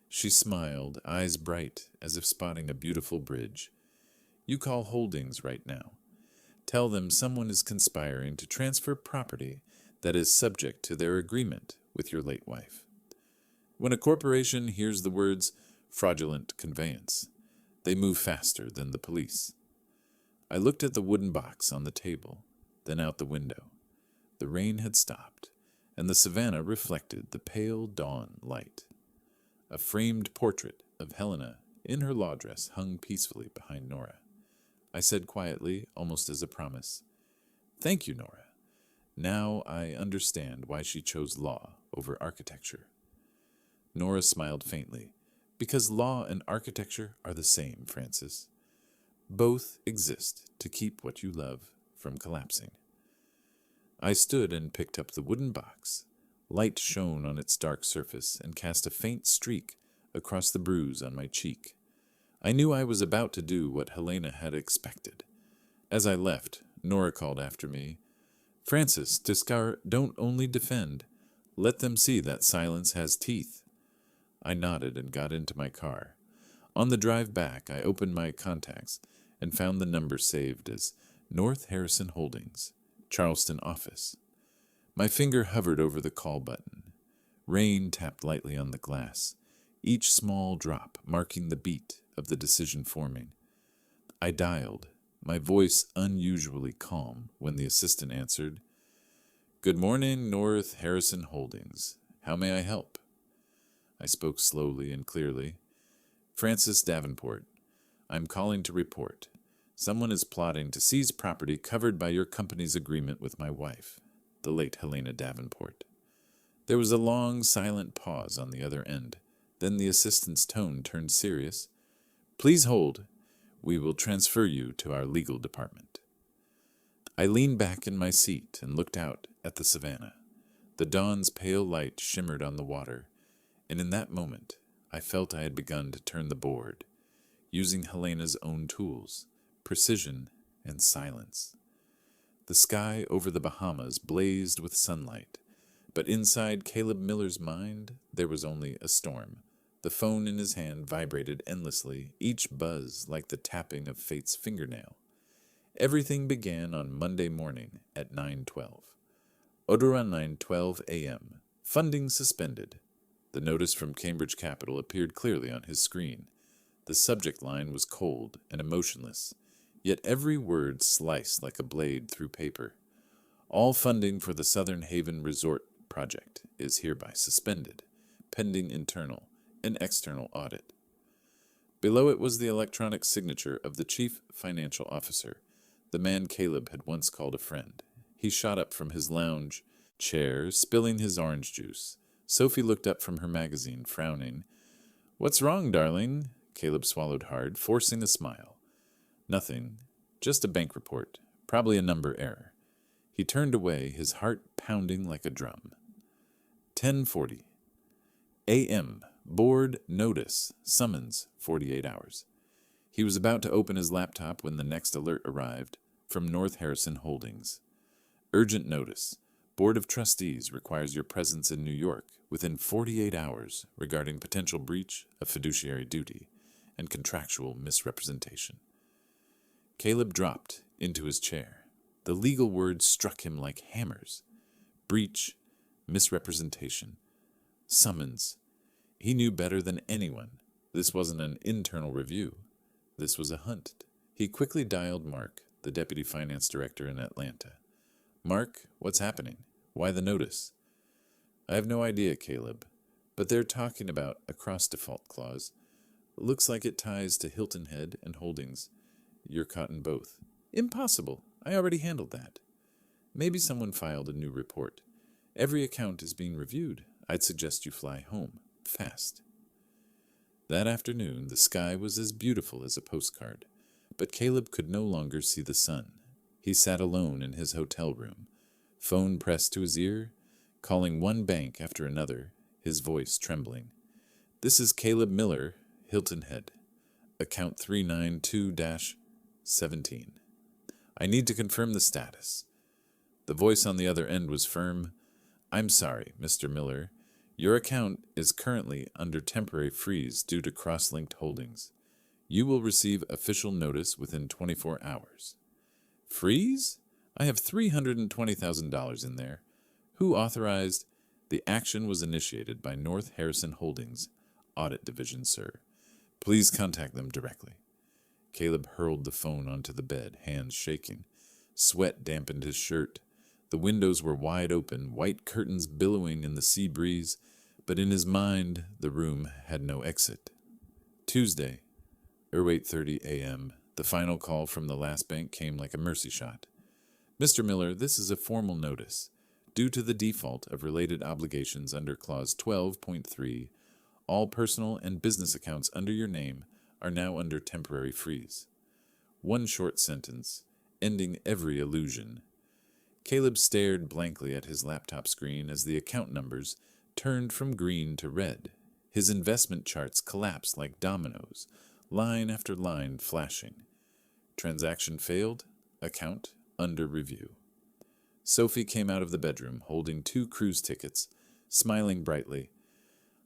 Speaker 1: She smiled, eyes bright, as if spotting a beautiful bridge. You call Holdings right now. Tell them someone is conspiring to transfer property that is subject to their agreement with your late wife. When a corporation hears the words fraudulent conveyance, they move faster than the police. I looked at the wooden box on the table, then out the window. The rain had stopped, and the savannah reflected the pale dawn light. A framed portrait of Helena in her law dress hung peacefully behind Nora. I said quietly, almost as a promise, Thank you, Nora. Now I understand why she chose law over architecture. Nora smiled faintly. Because law and architecture are the same, Francis. Both exist to keep what you love from collapsing. I stood and picked up the wooden box. Light shone on its dark surface and cast a faint streak across the bruise on my cheek. I knew I was about to do what Helena had expected. As I left, Nora called after me, Francis, don't only defend. Let them see that silence has teeth. I nodded and got into my car. On the drive back, I opened my contacts and found the number saved as North Harrison Holdings, Charleston office. My finger hovered over the call button. Rain tapped lightly on the glass, each small drop marking the beat of the decision forming. I dialed, my voice unusually calm when the assistant answered, Good morning, North Harrison Holdings. How may I help? I spoke slowly and clearly. Francis Davenport. I'm calling to report. Someone is plotting to seize property covered by your company's agreement with my wife, the late Helena Davenport. There was a long, silent pause on the other end. Then the assistant's tone turned serious. Please hold. We will transfer you to our legal department. I leaned back in my seat and looked out at the savannah. The dawn's pale light shimmered on the water, and in that moment I felt I had begun to turn the board, using Helena's own tools, precision and silence. The sky over the Bahamas blazed with sunlight, but inside Caleb Miller's mind there was only a storm. The phone in his hand vibrated endlessly, each buzz like the tapping of fate's fingernail. Everything began on Monday morning at 9:12. Odora 9:12 a.m. Funding suspended. The notice from Cambridge Capital appeared clearly on his screen. The subject line was cold and emotionless, yet every word sliced like a blade through paper. All funding for the Southern Haven Resort project is hereby suspended, pending internal and external audit. Below it was the electronic signature of the chief financial officer, the man Caleb had once called a friend. He shot up from his lounge chair, spilling his orange juice. Sophie looked up from her magazine, frowning. What's wrong, darling? Caleb swallowed hard, forcing a smile. Nothing, just a bank report, probably a number error. He turned away, his heart pounding like a drum. 10:40 a.m. Board notice, summons, 48 hours. He was about to open his laptop when the next alert arrived from North Harrison Holdings. Urgent notice. Board of Trustees requires your presence in New York within 48 hours regarding potential breach of fiduciary duty and contractual misrepresentation. Caleb dropped into his chair. The legal words struck him like hammers. Breach, misrepresentation, summons. He knew better than anyone. This wasn't an internal review. This was a hunt. He quickly dialed Mark, the deputy finance director in Atlanta. Mark, what's happening? Why the notice? I have no idea, Caleb, but they're talking about a cross-default clause. Looks like it ties to Hilton Head and Holdings. You're caught in both. Impossible. I already handled that. Maybe someone filed a new report. Every account is being reviewed. I'd suggest you fly home. Fast. That afternoon, the sky was as beautiful as a postcard, but Caleb could no longer see the sun. He sat alone in his hotel room, phone pressed to his ear, calling one bank after another, his voice trembling. This is Caleb Miller, Hilton Head, account 392-17. I need to confirm the status. The voice on the other end was firm. I'm sorry, Mr. Miller. Your account is currently under temporary freeze due to cross-linked holdings. You will receive official notice within 24 hours. Freeze? I have $320,000 in there. Who authorized? The action was initiated by North Harrison Holdings Audit Division, sir. Please contact them directly. Caleb hurled the phone onto the bed, hands shaking. Sweat dampened his shirt. The windows were wide open, white curtains billowing in the sea breeze, but in his mind the room had no exit. Tuesday, 8:30 a.m., the final call from the last bank came like a mercy shot. Mr. Miller, this is a formal notice. Due to the default of related obligations under Clause 12.3, all personal and business accounts under your name are now under temporary freeze. One short sentence, ending every illusion. Caleb stared blankly at his laptop screen as the account numbers turned from green to red. His investment charts collapsed like dominoes, line after line flashing. Transaction failed, account under review. Sophie came out of the bedroom holding 2 cruise tickets, smiling brightly.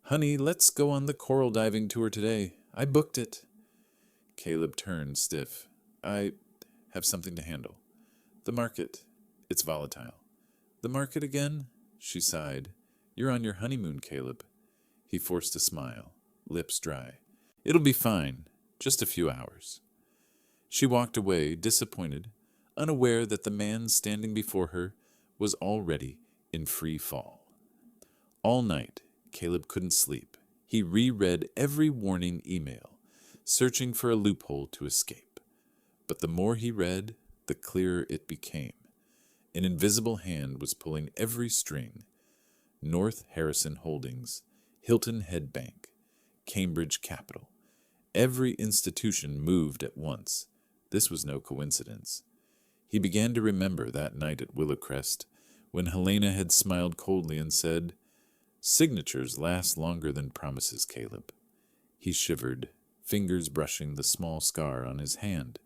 Speaker 1: Honey, let's go on the coral diving tour today. I booked it. Caleb turned stiff. I have something to handle. The market. It's volatile. The market again? She sighed. You're on your honeymoon, Caleb. He forced a smile, lips dry. It'll be fine. Just a few hours. She walked away, disappointed, unaware that the man standing before her was already in free fall. All night, Caleb couldn't sleep. He reread every warning email, searching for a loophole to escape. But the more he read, the clearer it became. An invisible hand was pulling every string. North Harrison Holdings, Hilton Head Bank, Cambridge Capital. Every institution moved at once. This was no coincidence. He began to remember that night at Willowcrest, when Helena had smiled coldly and said, Signatures last longer than promises, Caleb. He shivered, fingers brushing the small scar on his hand,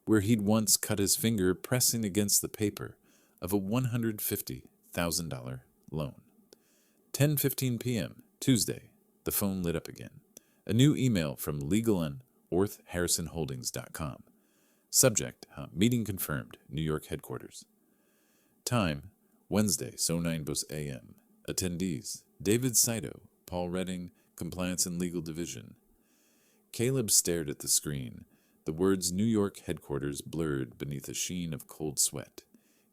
Speaker 1: where he'd once cut his finger pressing against the paper of a $150,000 loan. 10:15 p.m., Tuesday. The phone lit up again. A new email from legal@orthharrisonholdings.com. Subject, meeting confirmed, New York headquarters. Time, Wednesday, so 9 a.m. Attendees, David Saito, Paul Redding, Compliance and Legal Division. Caleb stared at the screen. The words New York headquarters blurred beneath a sheen of cold sweat.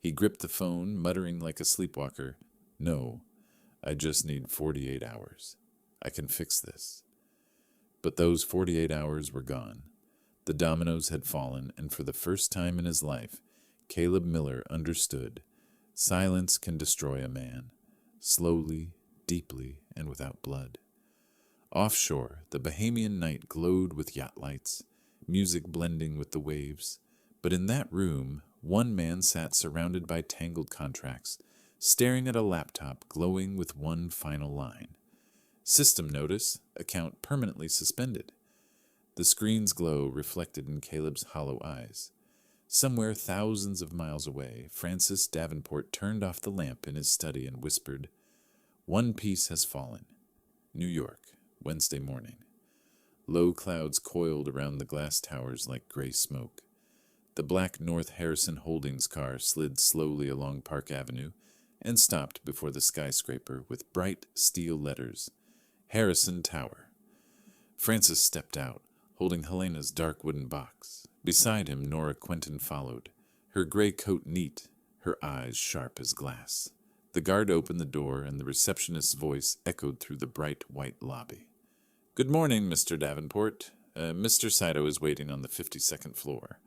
Speaker 1: He gripped the phone, muttering like a sleepwalker, No, I just need 48 hours. I can fix this. But those 48 hours were gone. The dominoes had fallen, and for the first time in his life, Caleb Miller understood. Silence can destroy a man, slowly, deeply, and without blood. Offshore, the Bahamian night glowed with yacht lights, music blending with the waves. But in that room, one man sat surrounded by tangled contracts, staring at a laptop glowing with one final line. System notice, account permanently suspended. The screen's glow reflected in Caleb's hollow eyes. Somewhere thousands of miles away, Francis Davenport turned off the lamp in his study and whispered, One piece has fallen. New York, Wednesday morning. Low clouds coiled around the glass towers like gray smoke. The black North Harrison Holdings car slid slowly along Park Avenue, and stopped before the skyscraper with bright steel letters, Harrison Tower. Francis stepped out, holding Helena's dark wooden box. Beside him, Nora Quentin followed, her gray coat neat, her eyes sharp as glass. The guard opened the door, and the receptionist's voice echoed through the bright white lobby. "Good morning, Mr. Davenport. Mr. Saito is waiting on the 52nd floor."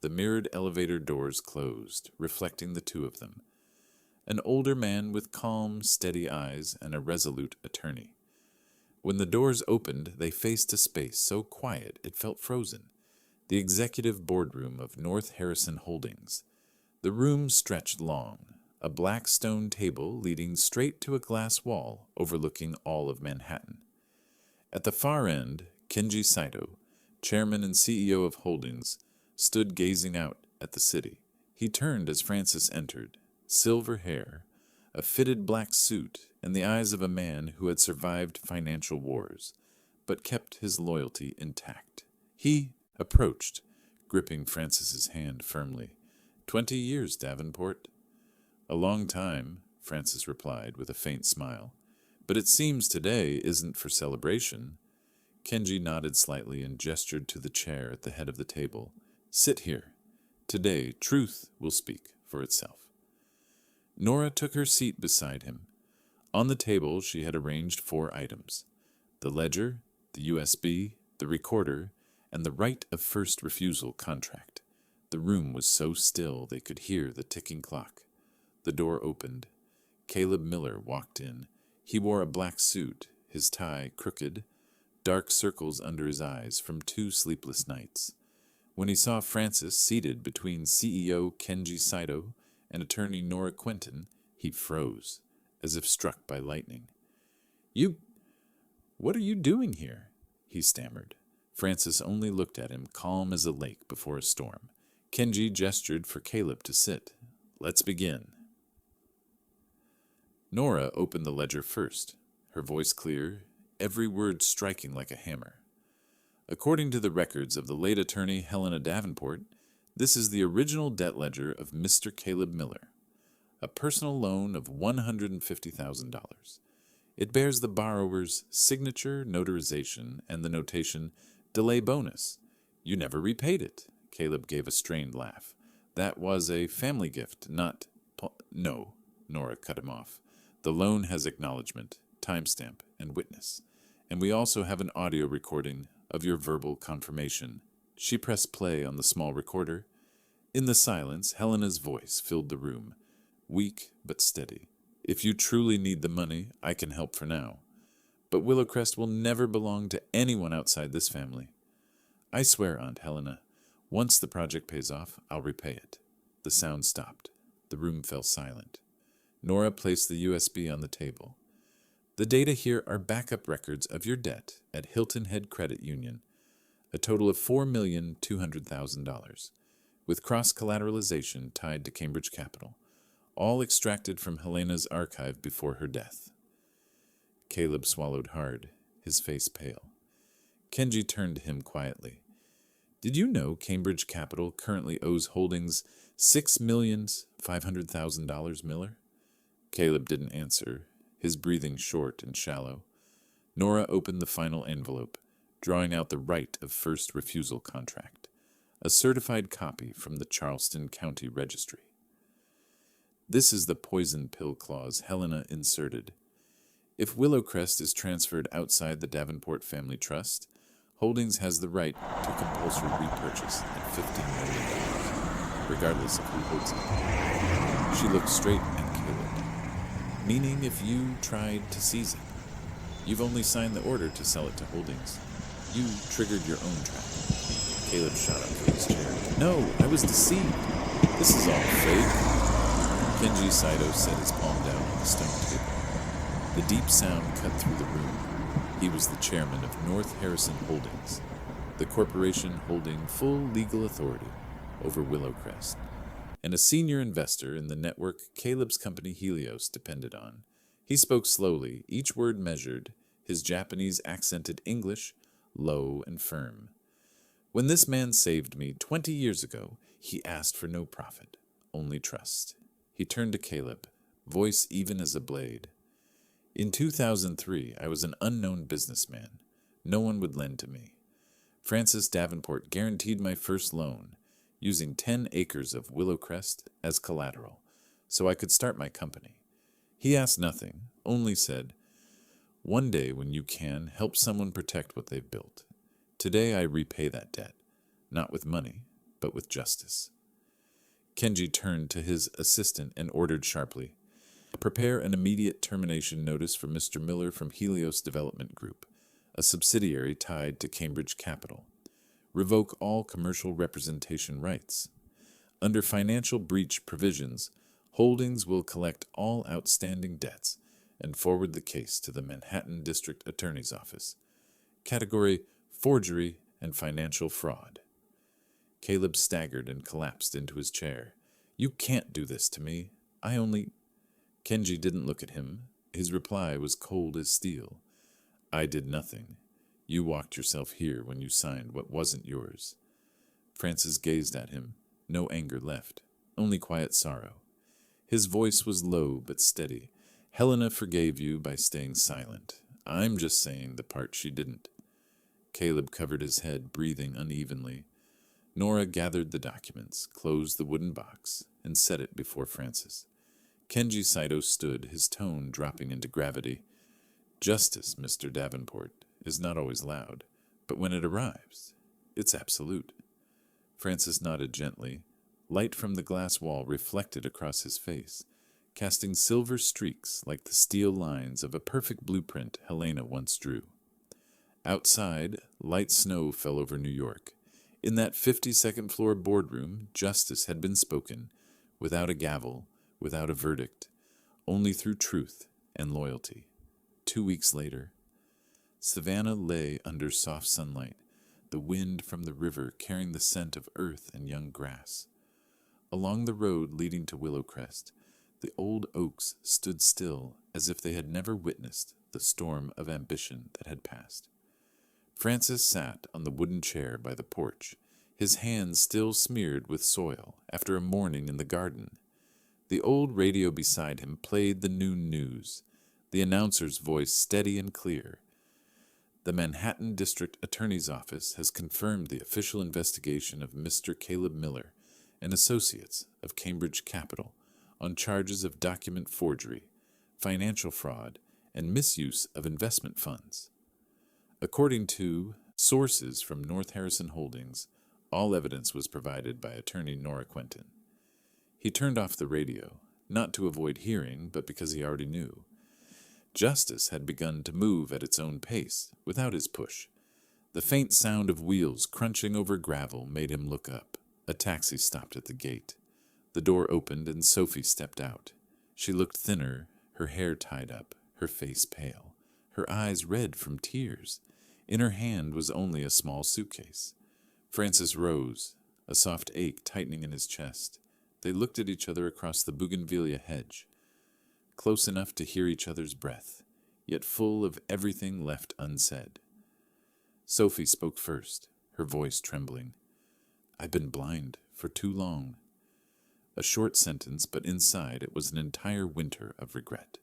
Speaker 1: The mirrored elevator doors closed, reflecting the two of them. An older man with calm, steady eyes and a resolute attorney. When the doors opened, they faced a space so quiet it felt frozen. The executive boardroom of North Harrison Holdings. The room stretched long, a black stone table leading straight to a glass wall overlooking all of Manhattan. At the far end, Kenji Saito, chairman and CEO of Holdings, stood gazing out at the city. He turned as Francis entered, silver hair, a fitted black suit, and the eyes of a man who had survived financial wars, but kept his loyalty intact. He approached, gripping Francis's hand firmly. 20 years, Davenport." "A long time," Francis replied with a faint smile. "But it seems today isn't for celebration." Kenji nodded slightly and gestured to the chair at the head of the table. "Sit here. Today, truth will speak for itself." Nora took her seat beside him. On the table, she had arranged 4 items: the ledger, the USB, the recorder, and the right of first refusal contract. The room was so still they could hear the ticking clock. The door opened. Caleb Miller walked in. He wore a black suit, his tie crooked, dark circles under his eyes from 2 sleepless nights. When he saw Francis seated between CEO Kenji Saito and attorney Nora Quentin, he froze, as if struck by lightning. What are you doing here?" he stammered. Francis only looked at him, calm as a lake before a storm. Kenji gestured for Caleb to sit. "Let's begin." Nora opened the ledger first, her voice clear, every word striking like a hammer. "According to the records of the late attorney Helena Davenport, this is the original debt ledger of Mr. Caleb Miller, a personal loan of $150,000. It bears the borrower's signature, notarization, and the notation, 'delay bonus.' You never repaid it." Caleb gave a strained laugh. "That was a family gift, not—" "No," Nora cut him off. "The loan has acknowledgement, timestamp, and witness. And we also have an audio recording of your verbal confirmation." She pressed play on the small recorder. In the silence, Helena's voice filled the room, weak but steady. "If you truly need the money, I can help for now. But Willowcrest will never belong to anyone outside this family. I swear, Aunt Helena, once the project pays off, I'll repay it." The sound stopped. The room fell silent. Nora placed the USB on the table. "The data here are backup records of your debt at Hilton Head Credit Union, a total of $4,200,000, with cross-collateralization tied to Cambridge Capital, all extracted from Helena's archive before her death." Caleb swallowed hard, his face pale. Kenji turned to him quietly. "Did you know Cambridge Capital currently owes Holdings $6,500,000, Miller?" Caleb didn't answer, his breathing short and shallow. Nora opened the final envelope, drawing out the right of first refusal contract, a certified copy from the Charleston County Registry. "This is the poison pill clause Helena inserted. If Willowcrest is transferred outside the Davenport Family Trust, Holdings has the right to compulsory repurchase at $15 million, regardless of who holds it." She looked straight at Caleb. "Meaning if you tried to seize it, you've only signed the order to sell it to Holdings. You triggered your own trap." Caleb shot up from his chair. "No, I was deceived. This is all fake." Kenji Saito set his palm down on the stone table. The deep sound cut through the room. He was the chairman of North Harrison Holdings, the corporation holding full legal authority over Willowcrest, and a senior investor in the network Caleb's company Helios depended on. He spoke slowly, each word measured, his Japanese accented English low and firm. "When this man saved me 20 years ago, he asked for no profit, only trust." He turned to Caleb, voice even as a blade. In 2003, I was an unknown businessman. No one would lend to me. Francis Davenport guaranteed my first loan, using 10 acres of Willowcrest as collateral, so I could start my company. He asked nothing, only said, "One day when you can, help someone protect what they've built. Today I repay that debt, not with money, but with justice." Kenji turned to his assistant and ordered sharply, "Prepare an immediate termination notice for Mr. Miller from Helios Development Group, a subsidiary tied to Cambridge Capital. Revoke all commercial representation rights. Under financial breach provisions, Holdings will collect all outstanding debts and forward the case to the Manhattan District Attorney's Office. Category: forgery and financial fraud." Caleb staggered and collapsed into his chair. "You can't do this to me. I only—" Kenji didn't look at him. His reply was cold as steel. "I did nothing. You walked yourself here when you signed what wasn't yours." Francis gazed at him. No anger left, only quiet sorrow. His voice was low but steady. "Helena forgave you by staying silent. I'm just saying the part she didn't." Caleb covered his head, breathing unevenly. Nora gathered the documents, closed the wooden box, and set it before Francis. Kenji Saito stood, his tone dropping into gravity. "Justice, Mr. Davenport, is not always loud, but when it arrives, it's absolute." Francis nodded gently. Light from the glass wall reflected across his face, casting silver streaks like the steel lines of a perfect blueprint Helena once drew. Outside, light snow fell over New York. In that 52nd floor boardroom, justice had been spoken, without a gavel, without a verdict, only through truth and loyalty. 2 weeks later, Savannah lay under soft sunlight, the wind from the river carrying the scent of earth and young grass. Along the road leading to Willowcrest, the old oaks stood still as if they had never witnessed the storm of ambition that had passed. Francis sat on the wooden chair by the porch, his hands still smeared with soil after a morning in the garden. The old radio beside him played the noon news, the announcer's voice steady and clear. "The Manhattan District Attorney's Office has confirmed the official investigation of Mr. Caleb Miller and Associates of Cambridge Capital on charges of document forgery, financial fraud, and misuse of investment funds. According to sources from North Harrison Holdings, all evidence was provided by attorney Nora Quentin." He turned off the radio, not to avoid hearing, but because he already knew. Justice had begun to move at its own pace, without his push. The faint sound of wheels crunching over gravel made him look up. A taxi stopped at the gate. The door opened and Sophie stepped out. She looked thinner, her hair tied up, her face pale, her eyes red from tears. In her hand was only a small suitcase. Francis rose, a soft ache tightening in his chest. They looked at each other across the bougainvillea hedge, close enough to hear each other's breath, yet full of everything left unsaid. Sophie spoke first, her voice trembling. "I've been blind for too long." A short sentence, but inside it was an entire winter of regret.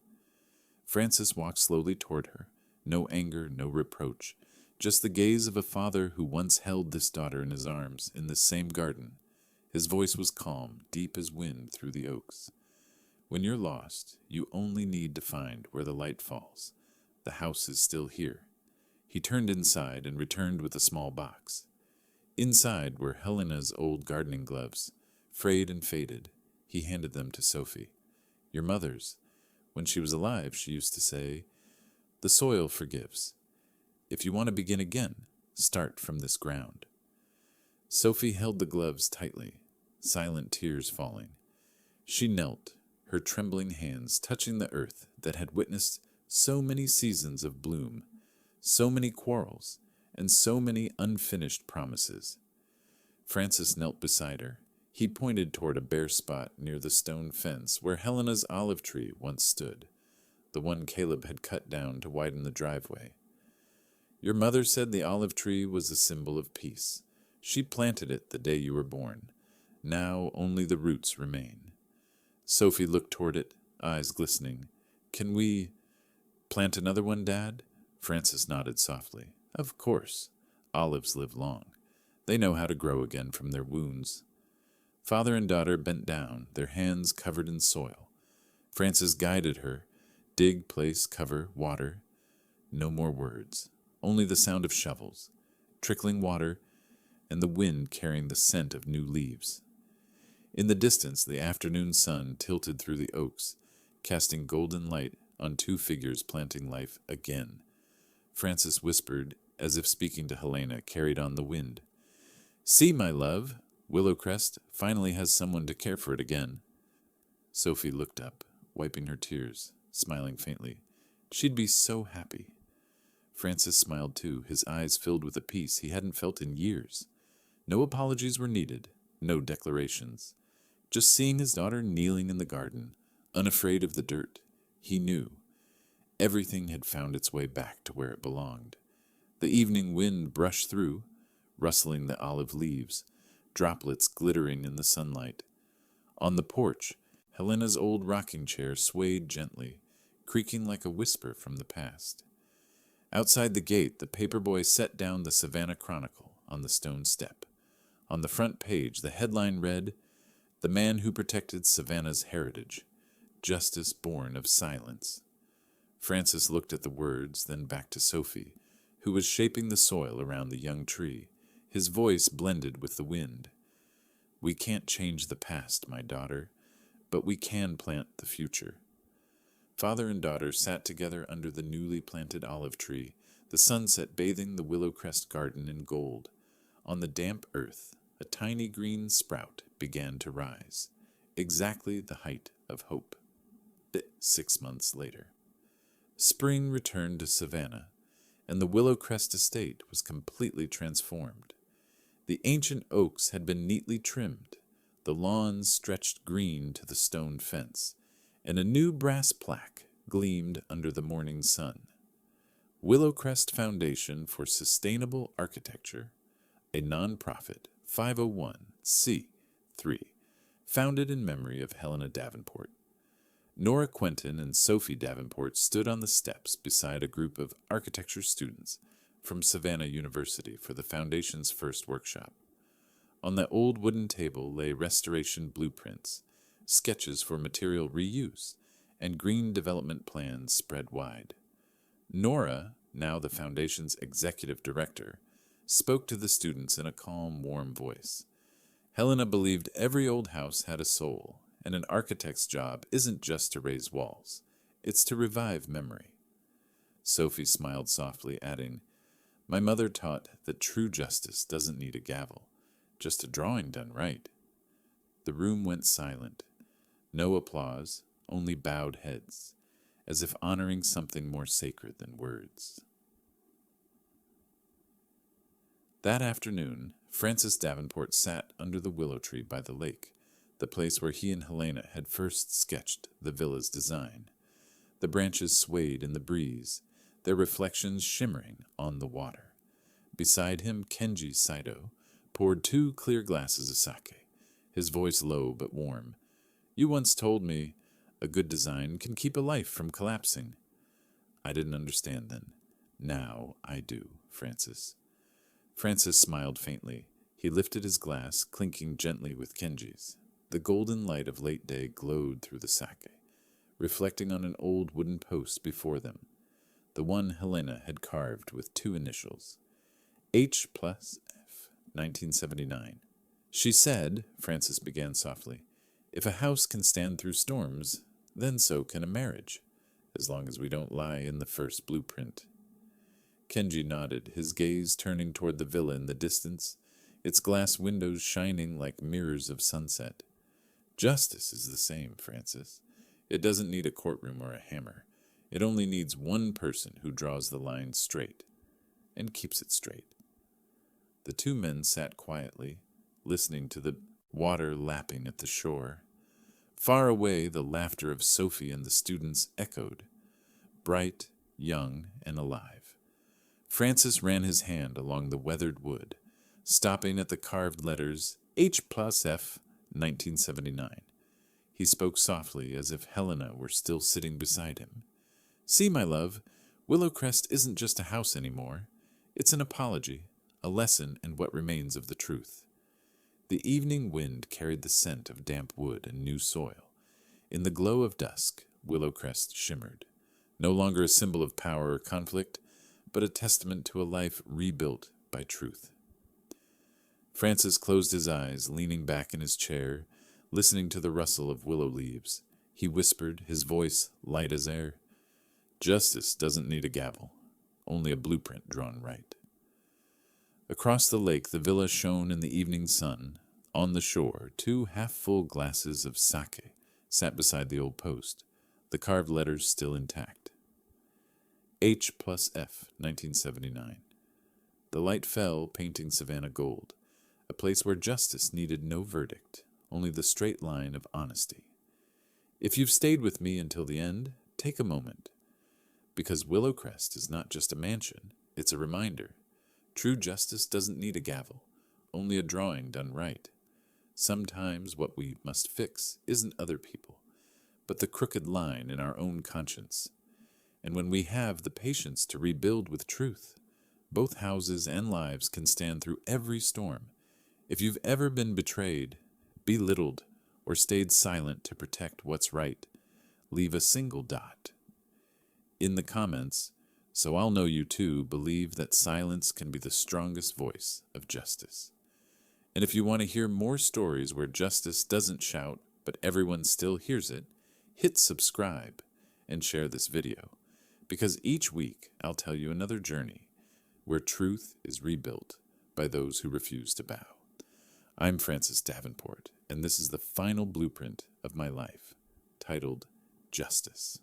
Speaker 1: Francis walked slowly toward her, no anger, no reproach, just the gaze of a father who once held this daughter in his arms in this same garden. His voice was calm, deep as wind through the oaks. "When you're lost, you only need to find where the light falls. The house is still here." He turned inside and returned with a small box. Inside were Helena's old gardening gloves, frayed and faded. He handed them to Sophie. "Your mother's. When she was alive, she used to say, 'The soil forgives. If you want to begin again, start from this ground.'" Sophie held the gloves tightly, silent tears falling. She knelt, her trembling hands touching the earth that had witnessed so many seasons of bloom, so many quarrels, and so many unfinished promises. Francis knelt beside her. He pointed toward a bare spot near the stone fence where Helena's olive tree once stood, the one Caleb had cut down to widen the driveway. "Your mother said the olive tree was a symbol of peace. She planted it the day you were born. Now only the roots remain." Sophie looked toward it, eyes glistening. Can we plant another one, Dad? Francis nodded softly. Of course. Olives live long. They know how to grow again from their wounds. Father and daughter bent down, their hands covered in soil. Francis guided her. Dig, place, cover, water. No more words. Only the sound of shovels, trickling water, and the wind carrying the scent of new leaves. In the distance, the afternoon sun tilted through the oaks, casting golden light on two figures planting life again. Francis whispered, as if speaking to Helena, carried on the wind. See, my love, Willowcrest finally has someone to care for it again. Sophie looked up, wiping her tears, smiling faintly. She'd be so happy. Francis smiled too, his eyes filled with a peace he hadn't felt in years. No apologies were needed, no declarations. Just seeing his daughter kneeling in the garden, unafraid of the dirt, he knew. Everything had found its way back to where it belonged. The evening wind brushed through, rustling the olive leaves, droplets glittering in the sunlight. On the porch, Helena's old rocking chair swayed gently, creaking like a whisper from the past. Outside the gate, the paperboy set down the Savannah Chronicle on the stone step. On the front page, the headline read, "The Man Who Protected Savannah's Heritage, Justice Born of Silence." Francis looked at the words, then back to Sophie, who was shaping the soil around the young tree. His voice blended with the wind. We can't change the past, my daughter, but we can plant the future. Father and daughter sat together under the newly planted olive tree, the sunset bathing the Willowcrest garden in gold. On the damp earth, a tiny green sprout began to rise, exactly the height of hope. 6 months later. Spring returned to Savannah, and the Willowcrest Estate was completely transformed. The ancient oaks had been neatly trimmed, the lawns stretched green to the stone fence, and a new brass plaque gleamed under the morning sun. Willowcrest Foundation for Sustainable Architecture, a nonprofit 501c3, founded in memory of Helena Davenport. Nora Quentin and Sophie Davenport stood on the steps beside a group of architecture students from Savannah University for the Foundation's first workshop. On the old wooden table lay restoration blueprints, sketches for material reuse, and green development plans spread wide. Nora, now the Foundation's executive director, spoke to the students in a calm, warm voice. Helena believed every old house had a soul, and an architect's job isn't just to raise walls, it's to revive memory. Sophie smiled softly, adding, My mother taught that true justice doesn't need a gavel, just a drawing done right. The room went silent. No applause, only bowed heads, as if honoring something more sacred than words. That afternoon, Francis Davenport sat under the willow tree by the lake, the place where he and Helena had first sketched the villa's design. The branches swayed in the breeze, their reflections shimmering on the water. Beside him, Kenji Saito poured 2 clear glasses of sake, his voice low but warm. You once told me a good design can keep a life from collapsing. I didn't understand then. Now I do, Francis. Francis smiled faintly. He lifted his glass, clinking gently with Kenji's. The golden light of late day glowed through the sake, reflecting on an old wooden post before them, the one Helena had carved with 2 initials, H plus F, 1979. She said, Francis began softly, if a house can stand through storms, then so can a marriage, as long as we don't lie in the first blueprint. Kenji nodded, his gaze turning toward the villa in the distance, its glass windows shining like mirrors of sunset. Justice is the same, Francis. It doesn't need a courtroom or a hammer. It only needs one person who draws the line straight and keeps it straight. The 2 men sat quietly, listening to the water lapping at the shore. Far away, the laughter of Sophie and the students echoed, bright, young, and alive. Francis ran his hand along the weathered wood, stopping at the carved letters H plus F, 1979. He spoke softly, as if Helena were still sitting beside him. See, my love, Willowcrest isn't just a house anymore. It's an apology, a lesson in what remains of the truth. The evening wind carried the scent of damp wood and new soil. In the glow of dusk, Willowcrest shimmered, no longer a symbol of power or conflict, but a testament to a life rebuilt by truth. Francis closed his eyes, leaning back in his chair, listening to the rustle of willow leaves. He whispered, his voice light as air, "Justice doesn't need a gavel, only a blueprint drawn right." Across the lake, the villa shone in the evening sun. On the shore, 2 half-full glasses of sake sat beside the old post, the carved letters still intact. H+F, 1979. The light fell, painting Savannah gold, a place where justice needed no verdict, only the straight line of honesty. If you've stayed with me until the end, take a moment, because Willowcrest is not just a mansion, it's a reminder. True justice doesn't need a gavel, only a drawing done right. Sometimes what we must fix isn't other people, but the crooked line in our own conscience. And when we have the patience to rebuild with truth, both houses and lives can stand through every storm. If you've ever been betrayed, belittled, or stayed silent to protect what's right, leave a single dot in the comments, so I'll know you too believe that silence can be the strongest voice of justice. And if you want to hear more stories where justice doesn't shout, but everyone still hears it, hit subscribe and share this video, because each week I'll tell you another journey where truth is rebuilt by those who refuse to bow. I'm Francis Davenport, and this is the final blueprint of my life, titled Justice.